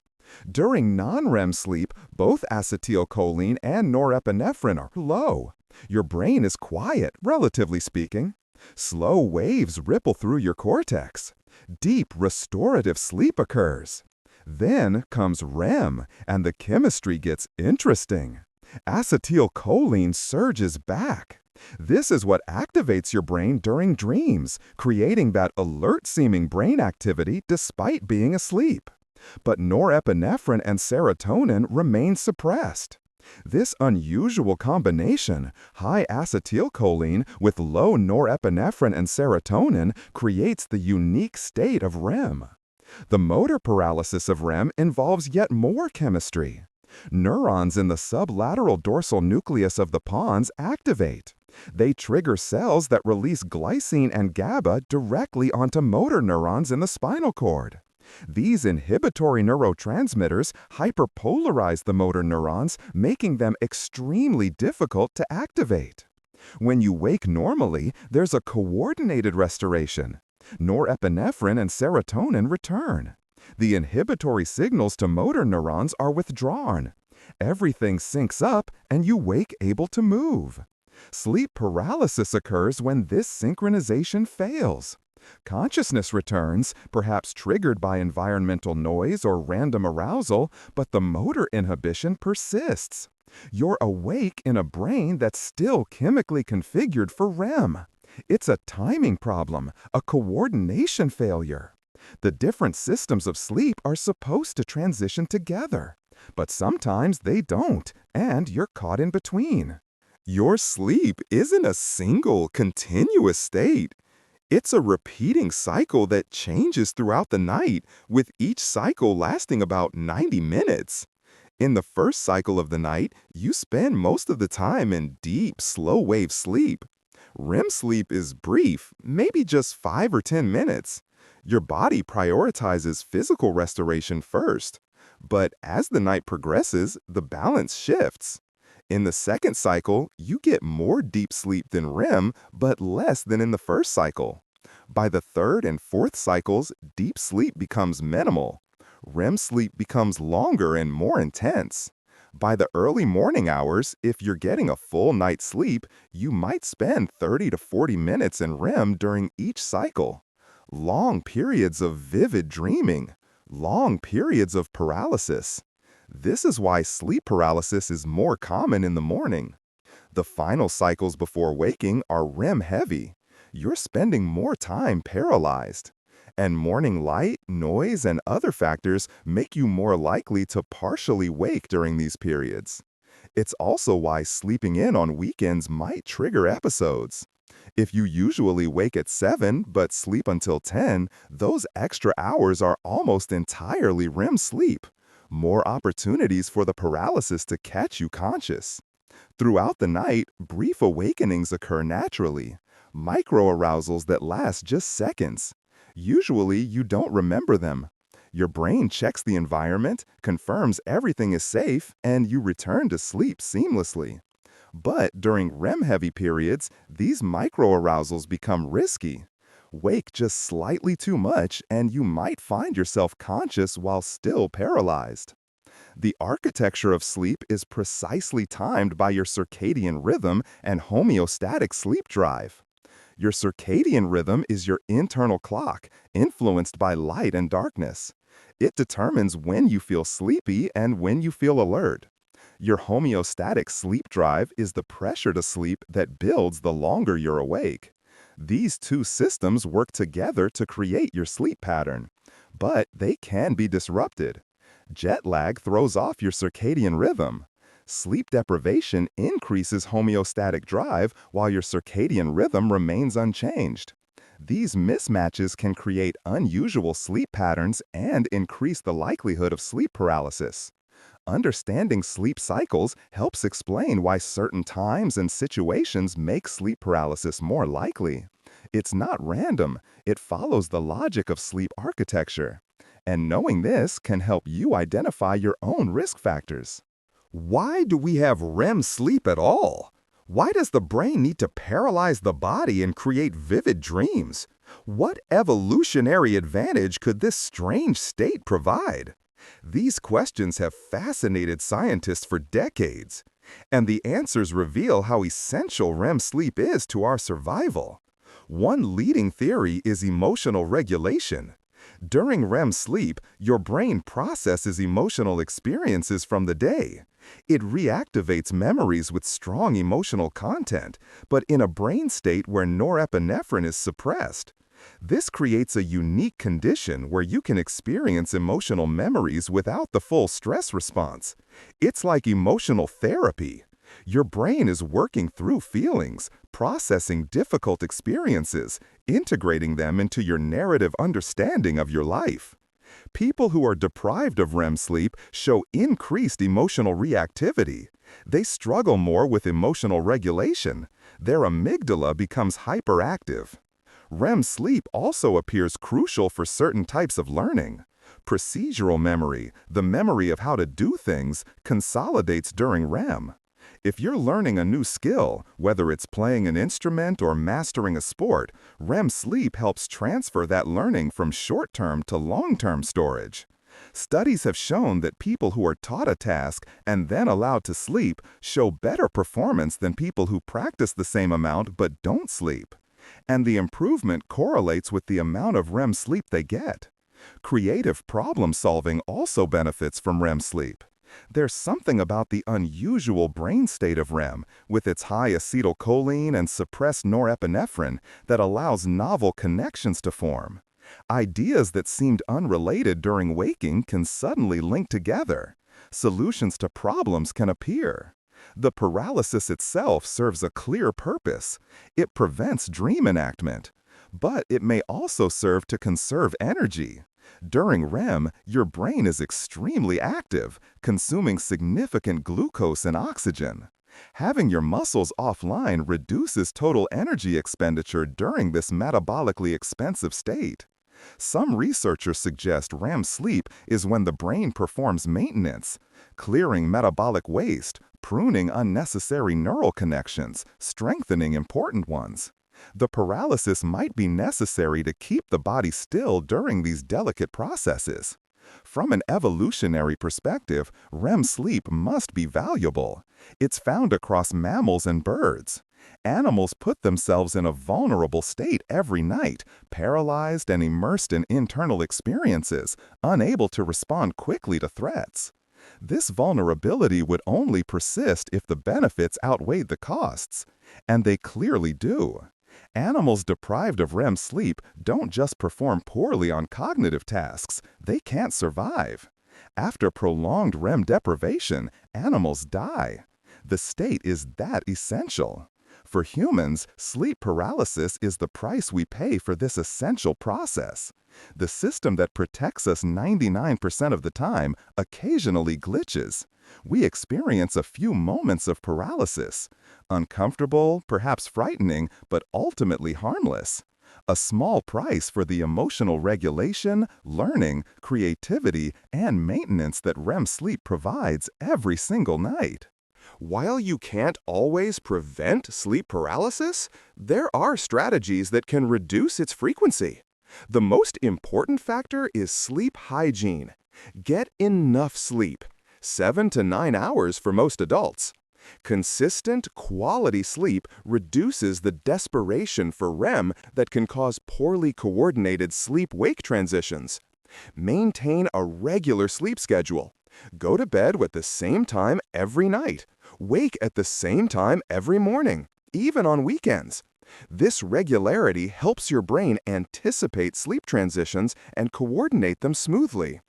During non-REM sleep, both acetylcholine and norepinephrine are low. Your brain is quiet, relatively speaking. Slow waves ripple through your cortex. Deep, restorative sleep occurs. Then comes REM, and the chemistry gets interesting. Acetylcholine surges back. This is what activates your brain during dreams, creating that alert-seeming brain activity despite being asleep. But norepinephrine and serotonin remain suppressed. This unusual combination, high acetylcholine with low norepinephrine and serotonin, creates the unique state of REM. The motor paralysis of REM involves yet more chemistry. Neurons in the sublateral dorsal nucleus of the pons activate. They trigger cells that release glycine and GABA directly onto motor neurons in the spinal cord. These inhibitory neurotransmitters hyperpolarize the motor neurons, making them extremely difficult to activate. When you wake normally, there's a coordinated restoration. Norepinephrine and serotonin return. The inhibitory signals to motor neurons are withdrawn. Everything syncs up, and you wake able to move. Sleep paralysis occurs when this synchronization fails. Consciousness returns, perhaps triggered by environmental noise or random arousal, but the motor inhibition persists. You're awake in a brain that's still chemically configured for REM. It's a timing problem, a coordination failure. The different systems of sleep are supposed to transition together, but sometimes they don't, and you're caught in between. Your sleep isn't a single, continuous state. It's a repeating cycle that changes throughout the night, with each cycle lasting about 90 minutes. In the first cycle of the night, you spend most of the time in deep, slow-wave sleep. REM sleep is brief, maybe just 5 or 10 minutes. Your body prioritizes physical restoration first. But as the night progresses, the balance shifts. In the second cycle, you get more deep sleep than REM, but less than in the first cycle. By the third and fourth cycles, deep sleep becomes minimal. REM sleep becomes longer and more intense. By the early morning hours, if you're getting a full night's sleep, you might spend 30 to 40 minutes in REM during each cycle. Long periods of vivid dreaming. Long periods of paralysis. This is why sleep paralysis is more common in the morning. The final cycles before waking are REM heavy. You're spending more time paralyzed. And morning light, noise, and other factors make you more likely to partially wake during these periods. It's also why sleeping in on weekends might trigger episodes. If you usually wake at 7 but sleep until 10, those extra hours are almost entirely REM sleep. More opportunities for the paralysis to catch you conscious. Throughout the night, brief awakenings occur naturally, microarousals that last just seconds. Usually, you don't remember them. Your brain checks the environment, confirms everything is safe, and you return to sleep seamlessly. But during REM-heavy periods, these microarousals become risky. Wake just slightly too much, and you might find yourself conscious while still paralyzed. The architecture of sleep is precisely timed by your circadian rhythm and homeostatic sleep drive. Your circadian rhythm is your internal clock, influenced by light and darkness. It determines when you feel sleepy and when you feel alert. Your homeostatic sleep drive is the pressure to sleep that builds the longer you're awake. These two systems work together to create your sleep pattern, but they can be disrupted. Jet lag throws off your circadian rhythm. Sleep deprivation increases homeostatic drive while your circadian rhythm remains unchanged. These mismatches can create unusual sleep patterns and increase the likelihood of sleep paralysis. Understanding sleep cycles helps explain why certain times and situations make sleep paralysis more likely. It's not random, it follows the logic of sleep architecture. And knowing this can help you identify your own risk factors. Why do we have REM sleep at all? Why does the brain need to paralyze the body and create vivid dreams? What evolutionary advantage could this strange state provide? These questions have fascinated scientists for decades, and the answers reveal how essential REM sleep is to our survival. One leading theory is emotional regulation. During REM sleep, your brain processes emotional experiences from the day. It reactivates memories with strong emotional content, but in a brain state where norepinephrine is suppressed. This creates a unique condition where you can experience emotional memories without the full stress response. It's like emotional therapy. Your brain is working through feelings, processing difficult experiences, integrating them into your narrative understanding of your life. People who are deprived of REM sleep show increased emotional reactivity. They struggle more with emotional regulation. Their amygdala becomes hyperactive. REM sleep also appears crucial for certain types of learning. Procedural memory, the memory of how to do things, consolidates during REM. If you're learning a new skill, whether it's playing an instrument or mastering a sport, REM sleep helps transfer that learning from short-term to long-term storage. Studies have shown that people who are taught a task and then allowed to sleep show better performance than people who practice the same amount but don't sleep. And the improvement correlates with the amount of REM sleep they get. Creative problem solving also benefits from REM sleep. There's something about the unusual brain state of REM, with its high acetylcholine and suppressed norepinephrine, that allows novel connections to form. Ideas that seemed unrelated during waking can suddenly link together. Solutions to problems can appear. The paralysis itself serves a clear purpose. It prevents dream enactment. But it may also serve to conserve energy. During REM, your brain is extremely active, consuming significant glucose and oxygen. Having your muscles offline reduces total energy expenditure during this metabolically expensive state. Some researchers suggest REM sleep is when the brain performs maintenance, clearing metabolic waste, pruning unnecessary neural connections, strengthening important ones. The paralysis might be necessary to keep the body still during these delicate processes. From an evolutionary perspective, REM sleep must be valuable. It's found across mammals and birds. Animals put themselves in a vulnerable state every night, paralyzed and immersed in internal experiences, unable to respond quickly to threats. This vulnerability would only persist if the benefits outweighed the costs, and they clearly do. Animals deprived of REM sleep don't just perform poorly on cognitive tasks, they can't survive. After prolonged REM deprivation, animals die. The state is that essential. For humans, sleep paralysis is the price we pay for this essential process. The system that protects us 99% of the time occasionally glitches. We experience a few moments of paralysis. Uncomfortable, perhaps frightening, but ultimately harmless. A small price for the emotional regulation, learning, creativity, and maintenance that REM sleep provides every single night. While you can't always prevent sleep paralysis, there are strategies that can reduce its frequency. The most important factor is sleep hygiene. Get enough sleep, 7 to 9 hours for most adults. Consistent, quality sleep reduces the desperation for REM that can cause poorly coordinated sleep-wake transitions. Maintain a regular sleep schedule. Go to bed at the same time every night. Wake at the same time every morning, even on weekends. This regularity helps your brain anticipate sleep transitions and coordinate them smoothly.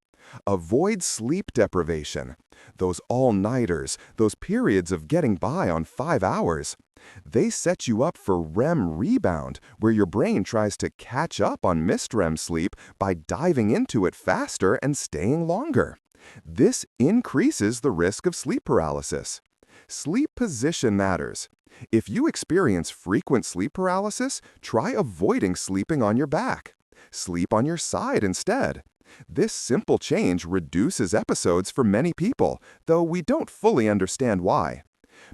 Avoid sleep deprivation. Those all-nighters, those periods of getting by on 5 hours. They set you up for REM rebound, where your brain tries to catch up on missed REM sleep by diving into it faster and staying longer. This increases the risk of sleep paralysis. Sleep position matters. If you experience frequent sleep paralysis, try avoiding sleeping on your back. Sleep on your side instead. This simple change reduces episodes for many people, though we don't fully understand why.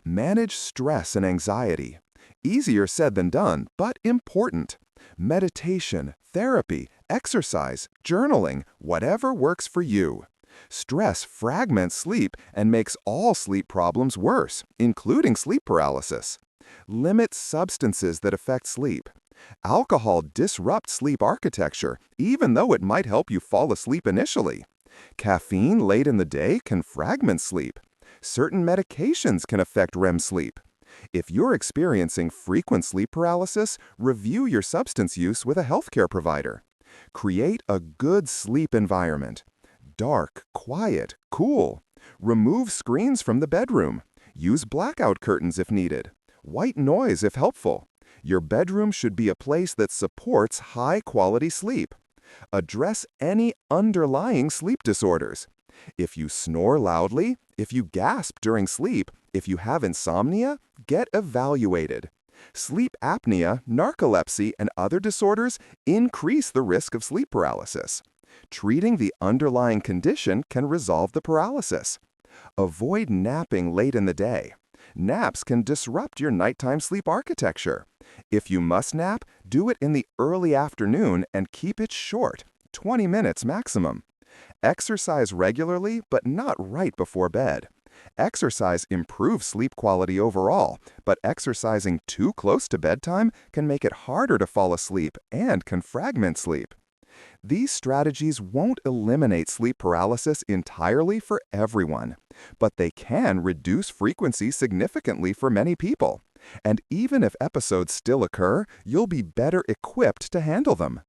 Manage stress and anxiety. Easier said than done, but important. Meditation, therapy, exercise, journaling, whatever works for you. Stress fragments sleep and makes all sleep problems worse, including sleep paralysis. Limit substances that affect sleep. Alcohol disrupts sleep architecture, even though it might help you fall asleep initially. Caffeine late in the day can fragment sleep. Certain medications can affect REM sleep. If you're experiencing frequent sleep paralysis, review your substance use with a healthcare provider. Create a good sleep environment. Dark, quiet, cool. Remove screens from the bedroom. Use blackout curtains if needed. White noise if helpful. Your bedroom should be a place that supports high-quality sleep. Address any underlying sleep disorders. If you snore loudly, if you gasp during sleep, if you have insomnia, get evaluated. Sleep apnea, narcolepsy, and other disorders increase the risk of sleep paralysis. Treating the underlying condition can resolve the paralysis. Avoid napping late in the day. Naps can disrupt your nighttime sleep architecture. If you must nap, do it in the early afternoon and keep it short, 20 minutes maximum. Exercise regularly, but not right before bed. Exercise improves sleep quality overall, but exercising too close to bedtime can make it harder to fall asleep and can fragment sleep. These strategies won't eliminate sleep paralysis entirely for everyone, but they can reduce frequency significantly for many people. And even if episodes still occur, you'll be better equipped to handle them.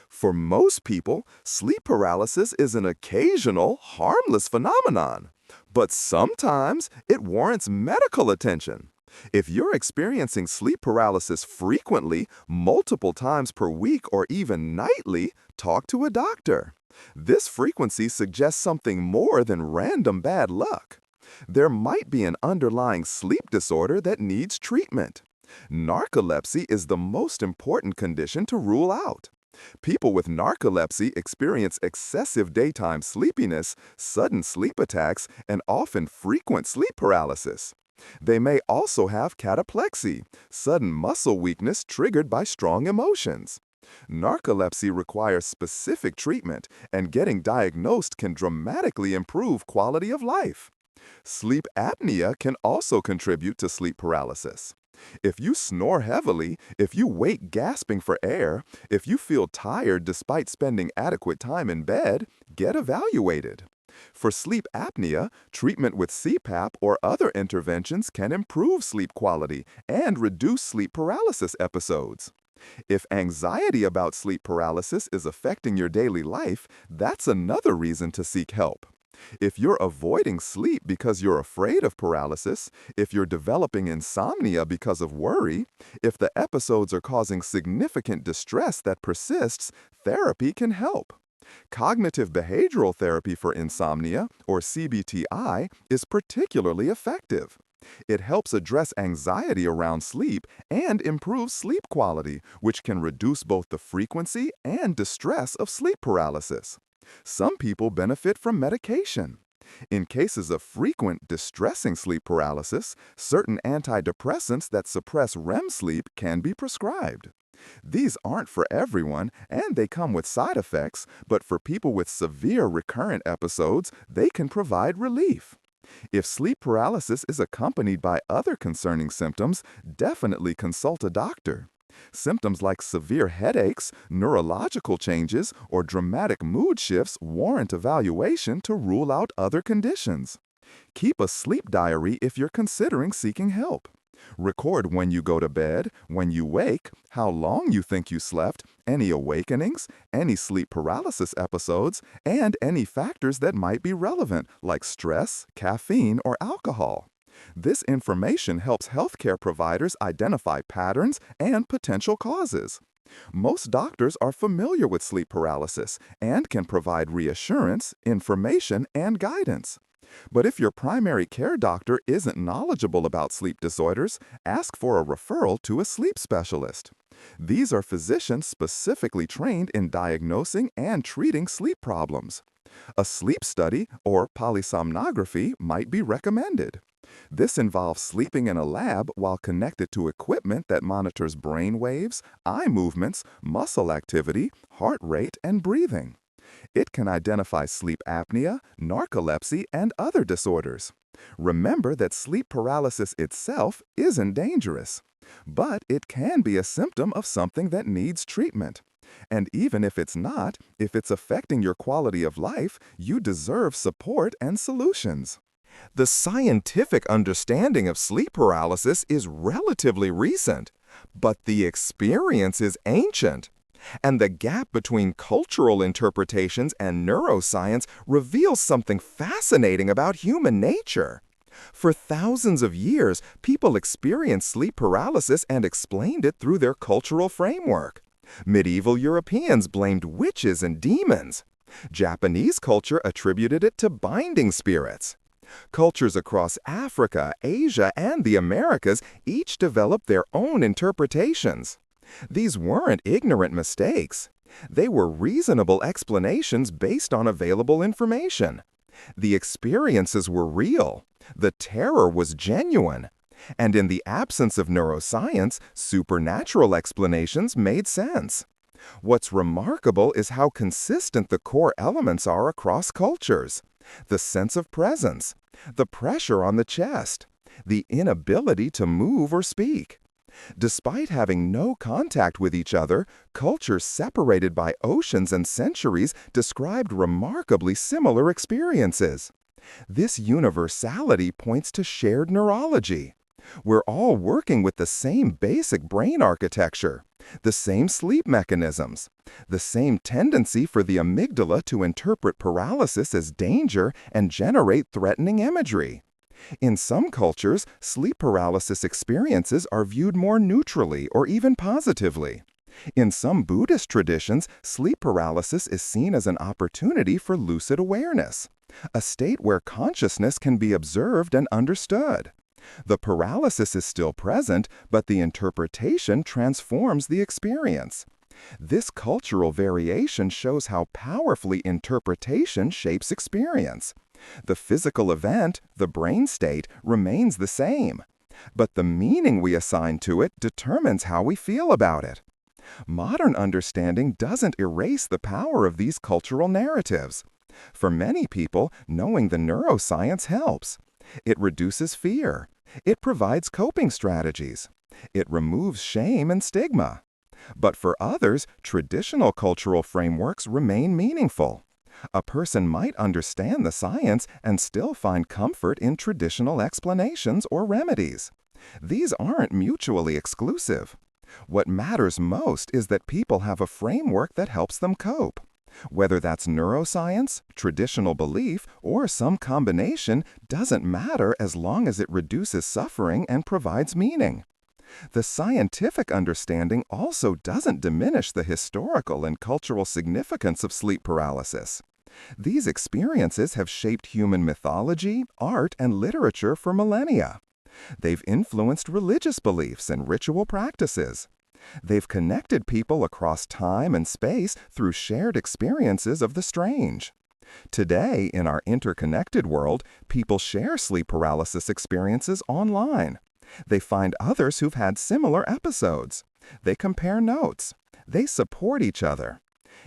For most people, sleep paralysis is an occasional, harmless phenomenon. But sometimes it warrants medical attention. If you're experiencing sleep paralysis frequently, multiple times per week or even nightly, talk to a doctor. This frequency suggests something more than random bad luck. There might be an underlying sleep disorder that needs treatment. Narcolepsy is the most important condition to rule out. People with narcolepsy experience excessive daytime sleepiness, sudden sleep attacks, and often frequent sleep paralysis. They may also have cataplexy, sudden muscle weakness triggered by strong emotions. Narcolepsy requires specific treatment, and getting diagnosed can dramatically improve quality of life. Sleep apnea can also contribute to sleep paralysis. If you snore heavily, if you wake gasping for air, if you feel tired despite spending adequate time in bed, get evaluated. For sleep apnea, treatment with CPAP or other interventions can improve sleep quality and reduce sleep paralysis episodes. If anxiety about sleep paralysis is affecting your daily life, that's another reason to seek help. If you're avoiding sleep because you're afraid of paralysis, if you're developing insomnia because of worry, if the episodes are causing significant distress that persists, therapy can help. Cognitive behavioral therapy for insomnia, or CBTI, is particularly effective. It helps address anxiety around sleep and improves sleep quality, which can reduce both the frequency and distress of sleep paralysis. Some people benefit from medication. In cases of frequent, distressing sleep paralysis, certain antidepressants that suppress REM sleep can be prescribed. These aren't for everyone, and they come with side effects, but for people with severe recurrent episodes, they can provide relief. If sleep paralysis is accompanied by other concerning symptoms, definitely consult a doctor. Symptoms like severe headaches, neurological changes, or dramatic mood shifts warrant evaluation to rule out other conditions. Keep a sleep diary if you're considering seeking help. Record when you go to bed, when you wake, how long you think you slept, any awakenings, any sleep paralysis episodes, and any factors that might be relevant, like stress, caffeine, or alcohol. This information helps healthcare providers identify patterns and potential causes. Most doctors are familiar with sleep paralysis and can provide reassurance, information, and guidance. But if your primary care doctor isn't knowledgeable about sleep disorders, ask for a referral to a sleep specialist. These are physicians specifically trained in diagnosing and treating sleep problems. A sleep study or polysomnography might be recommended. This involves sleeping in a lab while connected to equipment that monitors brain waves, eye movements, muscle activity, heart rate, and breathing. It can identify sleep apnea, narcolepsy, and other disorders. Remember that sleep paralysis itself isn't dangerous, but it can be a symptom of something that needs treatment. And even if it's not, if it's affecting your quality of life, you deserve support and solutions. The scientific understanding of sleep paralysis is relatively recent, but the experience is ancient. And the gap between cultural interpretations and neuroscience reveals something fascinating about human nature. For thousands of years, people experienced sleep paralysis and explained it through their cultural framework. Medieval Europeans blamed witches and demons. Japanese culture attributed it to binding spirits. Cultures across Africa, Asia, and the Americas each developed their own interpretations. These weren't ignorant mistakes. They were reasonable explanations based on available information. The experiences were real. The terror was genuine. And in the absence of neuroscience, supernatural explanations made sense. What's remarkable is how consistent the core elements are across cultures. The sense of presence, the pressure on the chest, the inability to move or speak. Despite having no contact with each other, cultures separated by oceans and centuries described remarkably similar experiences. This universality points to shared neurology. We're all working with the same basic brain architecture, the same sleep mechanisms, the same tendency for the amygdala to interpret paralysis as danger and generate threatening imagery. In some cultures, sleep paralysis experiences are viewed more neutrally or even positively. In some Buddhist traditions, sleep paralysis is seen as an opportunity for lucid awareness, a state where consciousness can be observed and understood. The paralysis is still present, but the interpretation transforms the experience. This cultural variation shows how powerfully interpretation shapes experience. The physical event, the brain state, remains the same, but the meaning we assign to it determines how we feel about it. Modern understanding doesn't erase the power of these cultural narratives. For many people, knowing the neuroscience helps. It reduces fear. It provides coping strategies. It removes shame and stigma. But for others, traditional cultural frameworks remain meaningful. A person might understand the science and still find comfort in traditional explanations or remedies. These aren't mutually exclusive. What matters most is that people have a framework that helps them cope. Whether that's neuroscience, traditional belief, or some combination doesn't matter as long as it reduces suffering and provides meaning. The scientific understanding also doesn't diminish the historical and cultural significance of sleep paralysis. These experiences have shaped human mythology, art, and literature for millennia. They've influenced religious beliefs and ritual practices. They've connected people across time and space through shared experiences of the strange. Today, in our interconnected world, people share sleep paralysis experiences online. They find others who've had similar episodes. They compare notes. They support each other.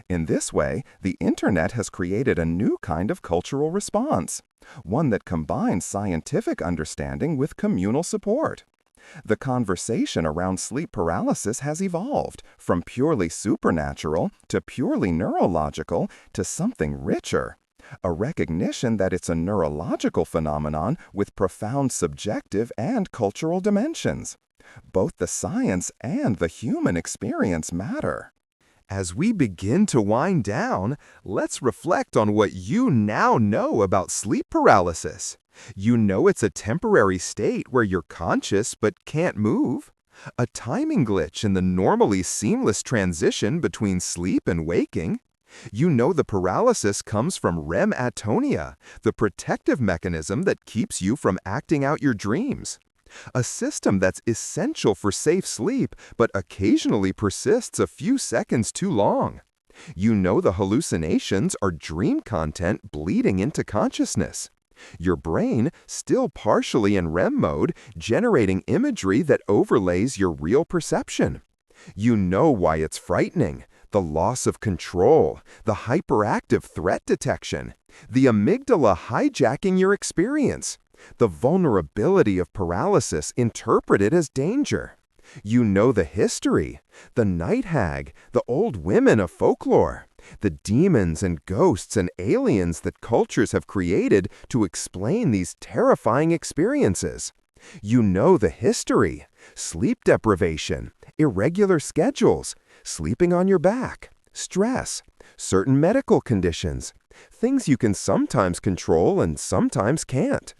In this way, the Internet has created a new kind of cultural response, one that combines scientific understanding with communal support. The conversation around sleep paralysis has evolved from purely supernatural to purely neurological to something richer, a recognition that it's a neurological phenomenon with profound subjective and cultural dimensions. Both the science and the human experience matter. As we begin to wind down, let's reflect on what you now know about sleep paralysis. You know it's a temporary state where you're conscious but can't move, a timing glitch in the normally seamless transition between sleep and waking. You know the paralysis comes from REM atonia, the protective mechanism that keeps you from acting out your dreams. A system that's essential for safe sleep, but occasionally persists a few seconds too long. You know the hallucinations are dream content bleeding into consciousness. Your brain, still partially in REM mode, generating imagery that overlays your real perception. You know why it's frightening. The loss of control, the hyperactive threat detection, the amygdala hijacking your experience. The vulnerability of paralysis interpreted as danger. You know the history, the night hag, the old women of folklore, the demons and ghosts and aliens that cultures have created to explain these terrifying experiences. You know the history, sleep deprivation, irregular schedules, sleeping on your back, stress, certain medical conditions, things you can sometimes control and sometimes can't.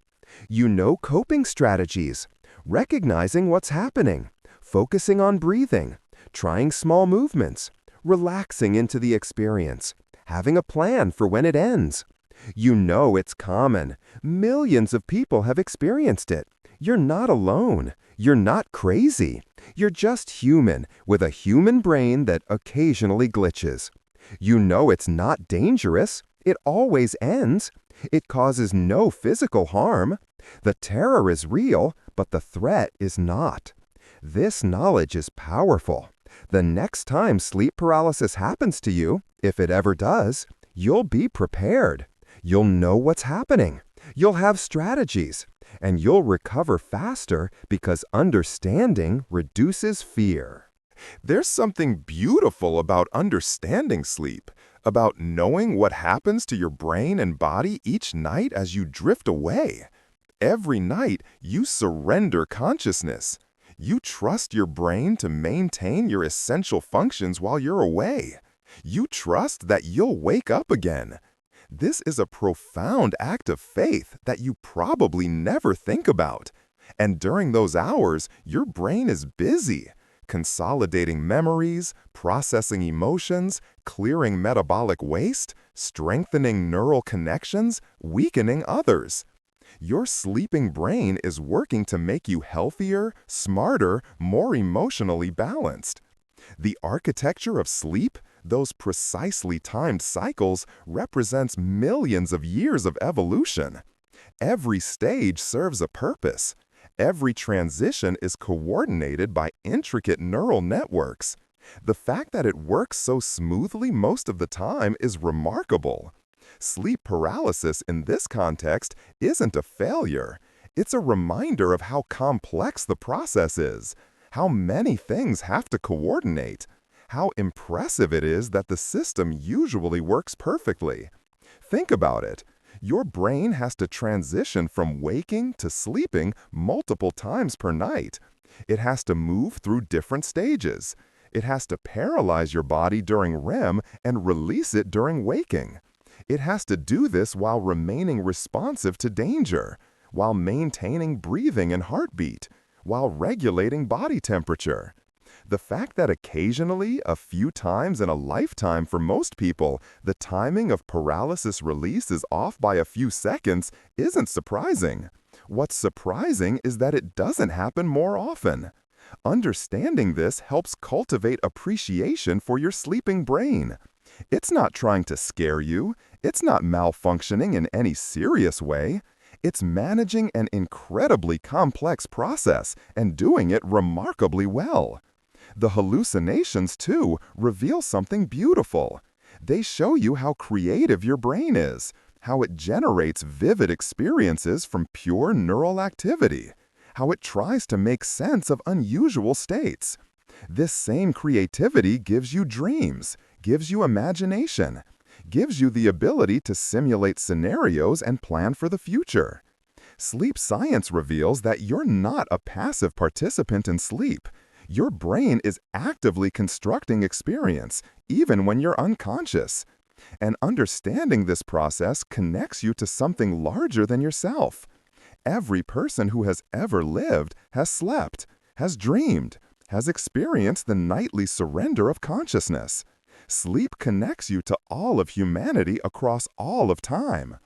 You know coping strategies, recognizing what's happening, focusing on breathing, trying small movements, relaxing into the experience, having a plan for when it ends. You know it's common. Millions of people have experienced it. You're not alone. You're not crazy. You're just human with a human brain that occasionally glitches. You know it's not dangerous. It always ends. It causes no physical harm. The terror is real, but the threat is not. This knowledge is powerful. The next time sleep paralysis happens to you, if it ever does, you'll be prepared. You'll know what's happening. You'll have strategies. And you'll recover faster because understanding reduces fear. There's something beautiful about understanding sleep, about knowing what happens to your brain and body each night as you drift away. Every night, you surrender consciousness. You trust your brain to maintain your essential functions while you're away. You trust that you'll wake up again. This is a profound act of faith that you probably never think about. And during those hours, your brain is busy, consolidating memories, processing emotions, clearing metabolic waste, strengthening neural connections, weakening others. Your sleeping brain is working to make you healthier, smarter, more emotionally balanced. The architecture of sleep, those precisely timed cycles, represents millions of years of evolution. Every stage serves a purpose. Every transition is coordinated by intricate neural networks. The fact that it works so smoothly most of the time is remarkable. Sleep paralysis in this context isn't a failure. It's a reminder of how complex the process is, how many things have to coordinate, how impressive it is that the system usually works perfectly. Think about it. Your brain has to transition from waking to sleeping multiple times per night. It has to move through different stages. It has to paralyze your body during REM and release it during waking. It has to do this while remaining responsive to danger, while maintaining breathing and heartbeat, while regulating body temperature. The fact that occasionally, a few times in a lifetime for most people, the timing of paralysis release is off by a few seconds isn't surprising. What's surprising is that it doesn't happen more often. Understanding this helps cultivate appreciation for your sleeping brain. It's not trying to scare you. It's not malfunctioning in any serious way. It's managing an incredibly complex process and doing it remarkably well. The hallucinations, too, reveal something beautiful. They show you how creative your brain is, how it generates vivid experiences from pure neural activity, how it tries to make sense of unusual states. This same creativity gives you dreams, gives you imagination, gives you the ability to simulate scenarios and plan for the future. Sleep science reveals that you're not a passive participant in sleep. Your brain is actively constructing experience, even when you're unconscious. And understanding this process connects you to something larger than yourself. Every person who has ever lived has slept, has dreamed, has experienced the nightly surrender of consciousness. Sleep connects you to all of humanity across all of time.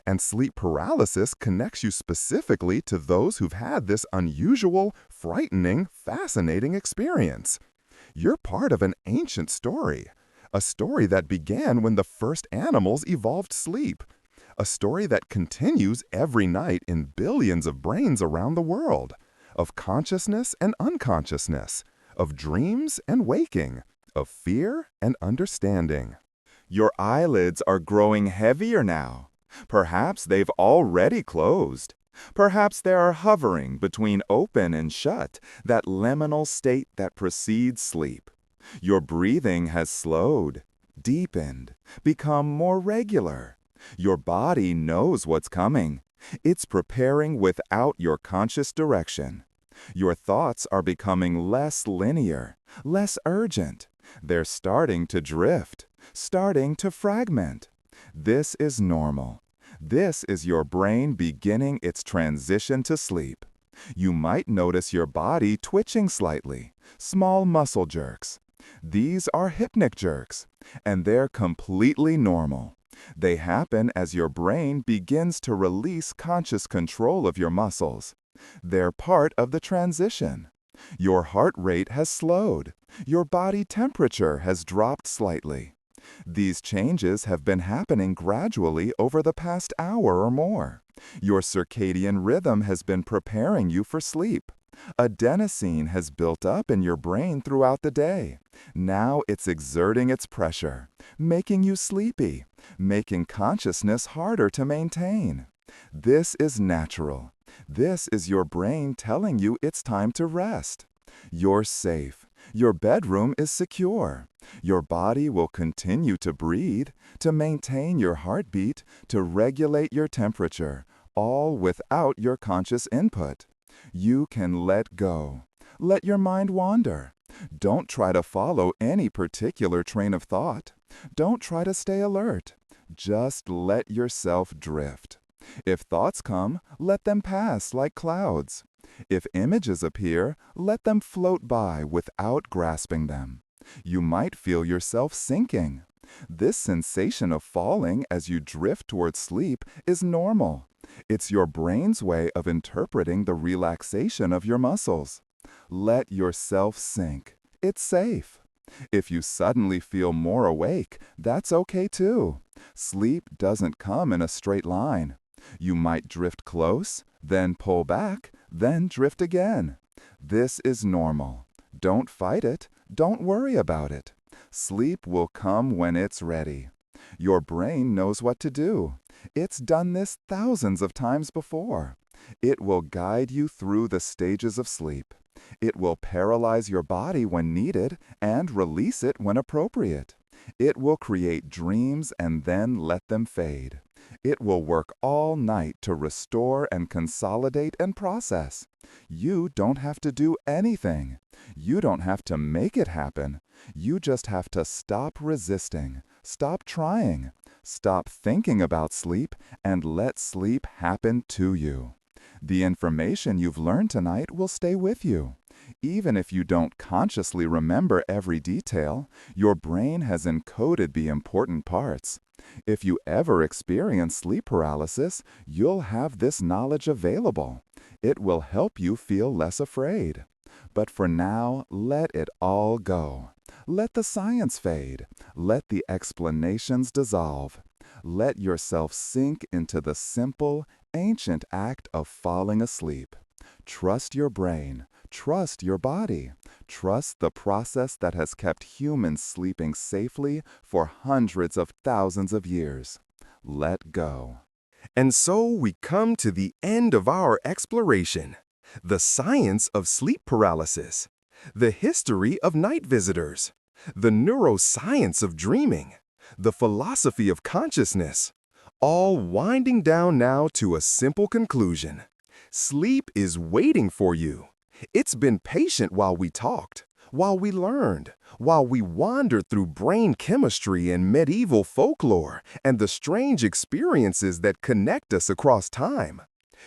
And sleep paralysis connects you specifically to those who've had this unusual, frightening, fascinating experience. You're part of an ancient story, a story that began when the first animals evolved sleep, a story that continues every night in billions of brains around the world, of consciousness and unconsciousness, of dreams and waking, of fear and understanding. Your eyelids are growing heavier now. Perhaps they've already closed. Perhaps they are hovering between open and shut, that liminal state that precedes sleep. Your breathing has slowed, deepened, become more regular. Your body knows what's coming. It's preparing without your conscious direction. Your thoughts are becoming less linear, less urgent. They're starting to drift, starting to fragment. This is normal. This is your brain beginning its transition to sleep. You might notice your body twitching slightly, small muscle jerks. These are hypnic jerks, and they're completely normal. They happen as your brain begins to release conscious control of your muscles. They're part of the transition. Your heart rate has slowed. Your body temperature has dropped slightly. These changes have been happening gradually over the past hour or more. Your circadian rhythm has been preparing you for sleep. Adenosine has built up in your brain throughout the day. Now it's exerting its pressure, making you sleepy, making consciousness harder to maintain. This is natural. This is your brain telling you it's time to rest. You're safe. Your bedroom is secure. Your body will continue to breathe, to maintain your heartbeat, to regulate your temperature, all without your conscious input. You can let go. Let your mind wander. Don't try to follow any particular train of thought. Don't try to stay alert. Just let yourself drift. If thoughts come, let them pass like clouds. If images appear, let them float by without grasping them. You might feel yourself sinking. This sensation of falling as you drift towards sleep is normal. It's your brain's way of interpreting the relaxation of your muscles. Let yourself sink. It's safe. If you suddenly feel more awake, that's okay too. Sleep doesn't come in a straight line. You might drift close, then pull back, then drift again. This is normal. Don't fight it. Don't worry about it. Sleep will come when it's ready. Your brain knows what to do. It's done this thousands of times before. It will guide you through the stages of sleep. It will paralyze your body when needed and release it when appropriate. It will create dreams and then let them fade. It will work all night to restore and consolidate and process. You don't have to do anything. You don't have to make it happen. You just have to stop resisting, stop trying, stop thinking about sleep, and let sleep happen to you. The information you've learned tonight will stay with you. Even if you don't consciously remember every detail, your brain has encoded the important parts. If you ever experience sleep paralysis, you'll have this knowledge available. It will help you feel less afraid. But for now, let it all go. Let the science fade. Let the explanations dissolve. Let yourself sink into the simple, ancient act of falling asleep. Trust your brain. Trust your body. Trust the process that has kept humans sleeping safely for hundreds of thousands of years. Let go. And so we come to the end of our exploration. The science of sleep paralysis. The history of night visitors. The neuroscience of dreaming. The philosophy of consciousness. All winding down now to a simple conclusion. Sleep is waiting for you. It's been patient while we talked, while we learned, while we wandered through brain chemistry and medieval folklore and the strange experiences that connect us across time.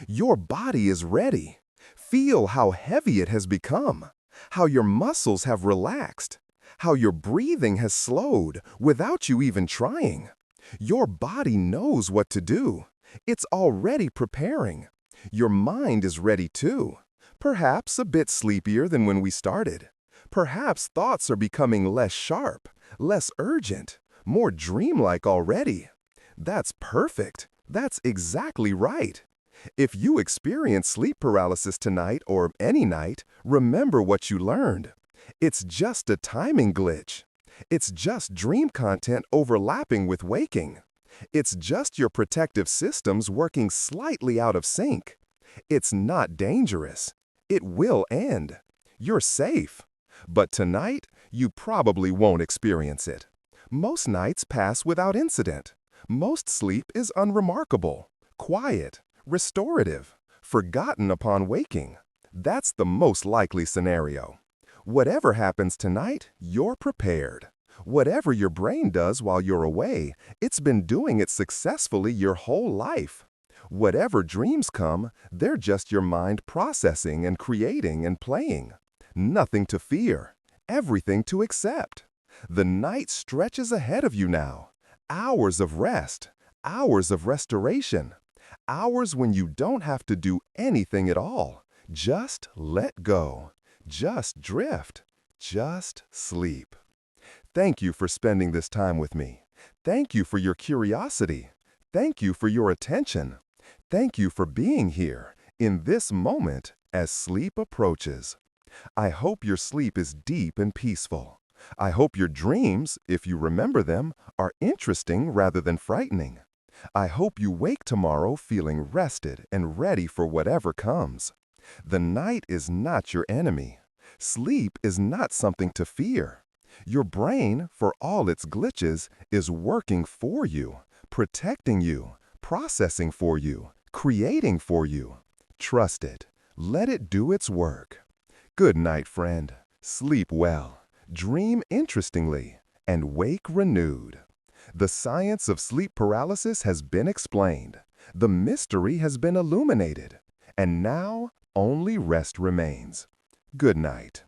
Your body is ready. Feel how heavy it has become, how your muscles have relaxed, how your breathing has slowed without you even trying. Your body knows what to do. It's already preparing. Your mind is ready too. Perhaps a bit sleepier than when we started. Perhaps thoughts are becoming less sharp, less urgent, more dreamlike already. That's perfect. That's exactly right. If you experience sleep paralysis tonight or any night, remember what you learned. It's just a timing glitch. It's just dream content overlapping with waking. It's just your protective systems working slightly out of sync. It's not dangerous. It will end. You're safe. But tonight, you probably won't experience it. Most nights pass without incident. Most sleep is unremarkable, quiet, restorative, forgotten upon waking. That's the most likely scenario. Whatever happens tonight, you're prepared. Whatever your brain does while you're away, it's been doing it successfully your whole life. Whatever dreams come, they're just your mind processing and creating and playing. Nothing to fear, everything to accept. The night stretches ahead of you now. Hours of rest, hours of restoration, hours when you don't have to do anything at all. Just let go. Just drift. Just sleep. Thank you for spending this time with me. Thank you for your curiosity. Thank you for your attention. Thank you for being here in this moment as sleep approaches. I hope your sleep is deep and peaceful. I hope your dreams, if you remember them, are interesting rather than frightening. I hope you wake tomorrow feeling rested and ready for whatever comes. The night is not your enemy. Sleep is not something to fear. Your brain, for all its glitches, is working for you, protecting you, processing for you, creating for you. Trust it. Let it do its work. Good night, friend. Sleep well. Dream interestingly, and wake renewed. The science of sleep paralysis has been explained. The mystery has been illuminated. And now, only rest remains. Good night.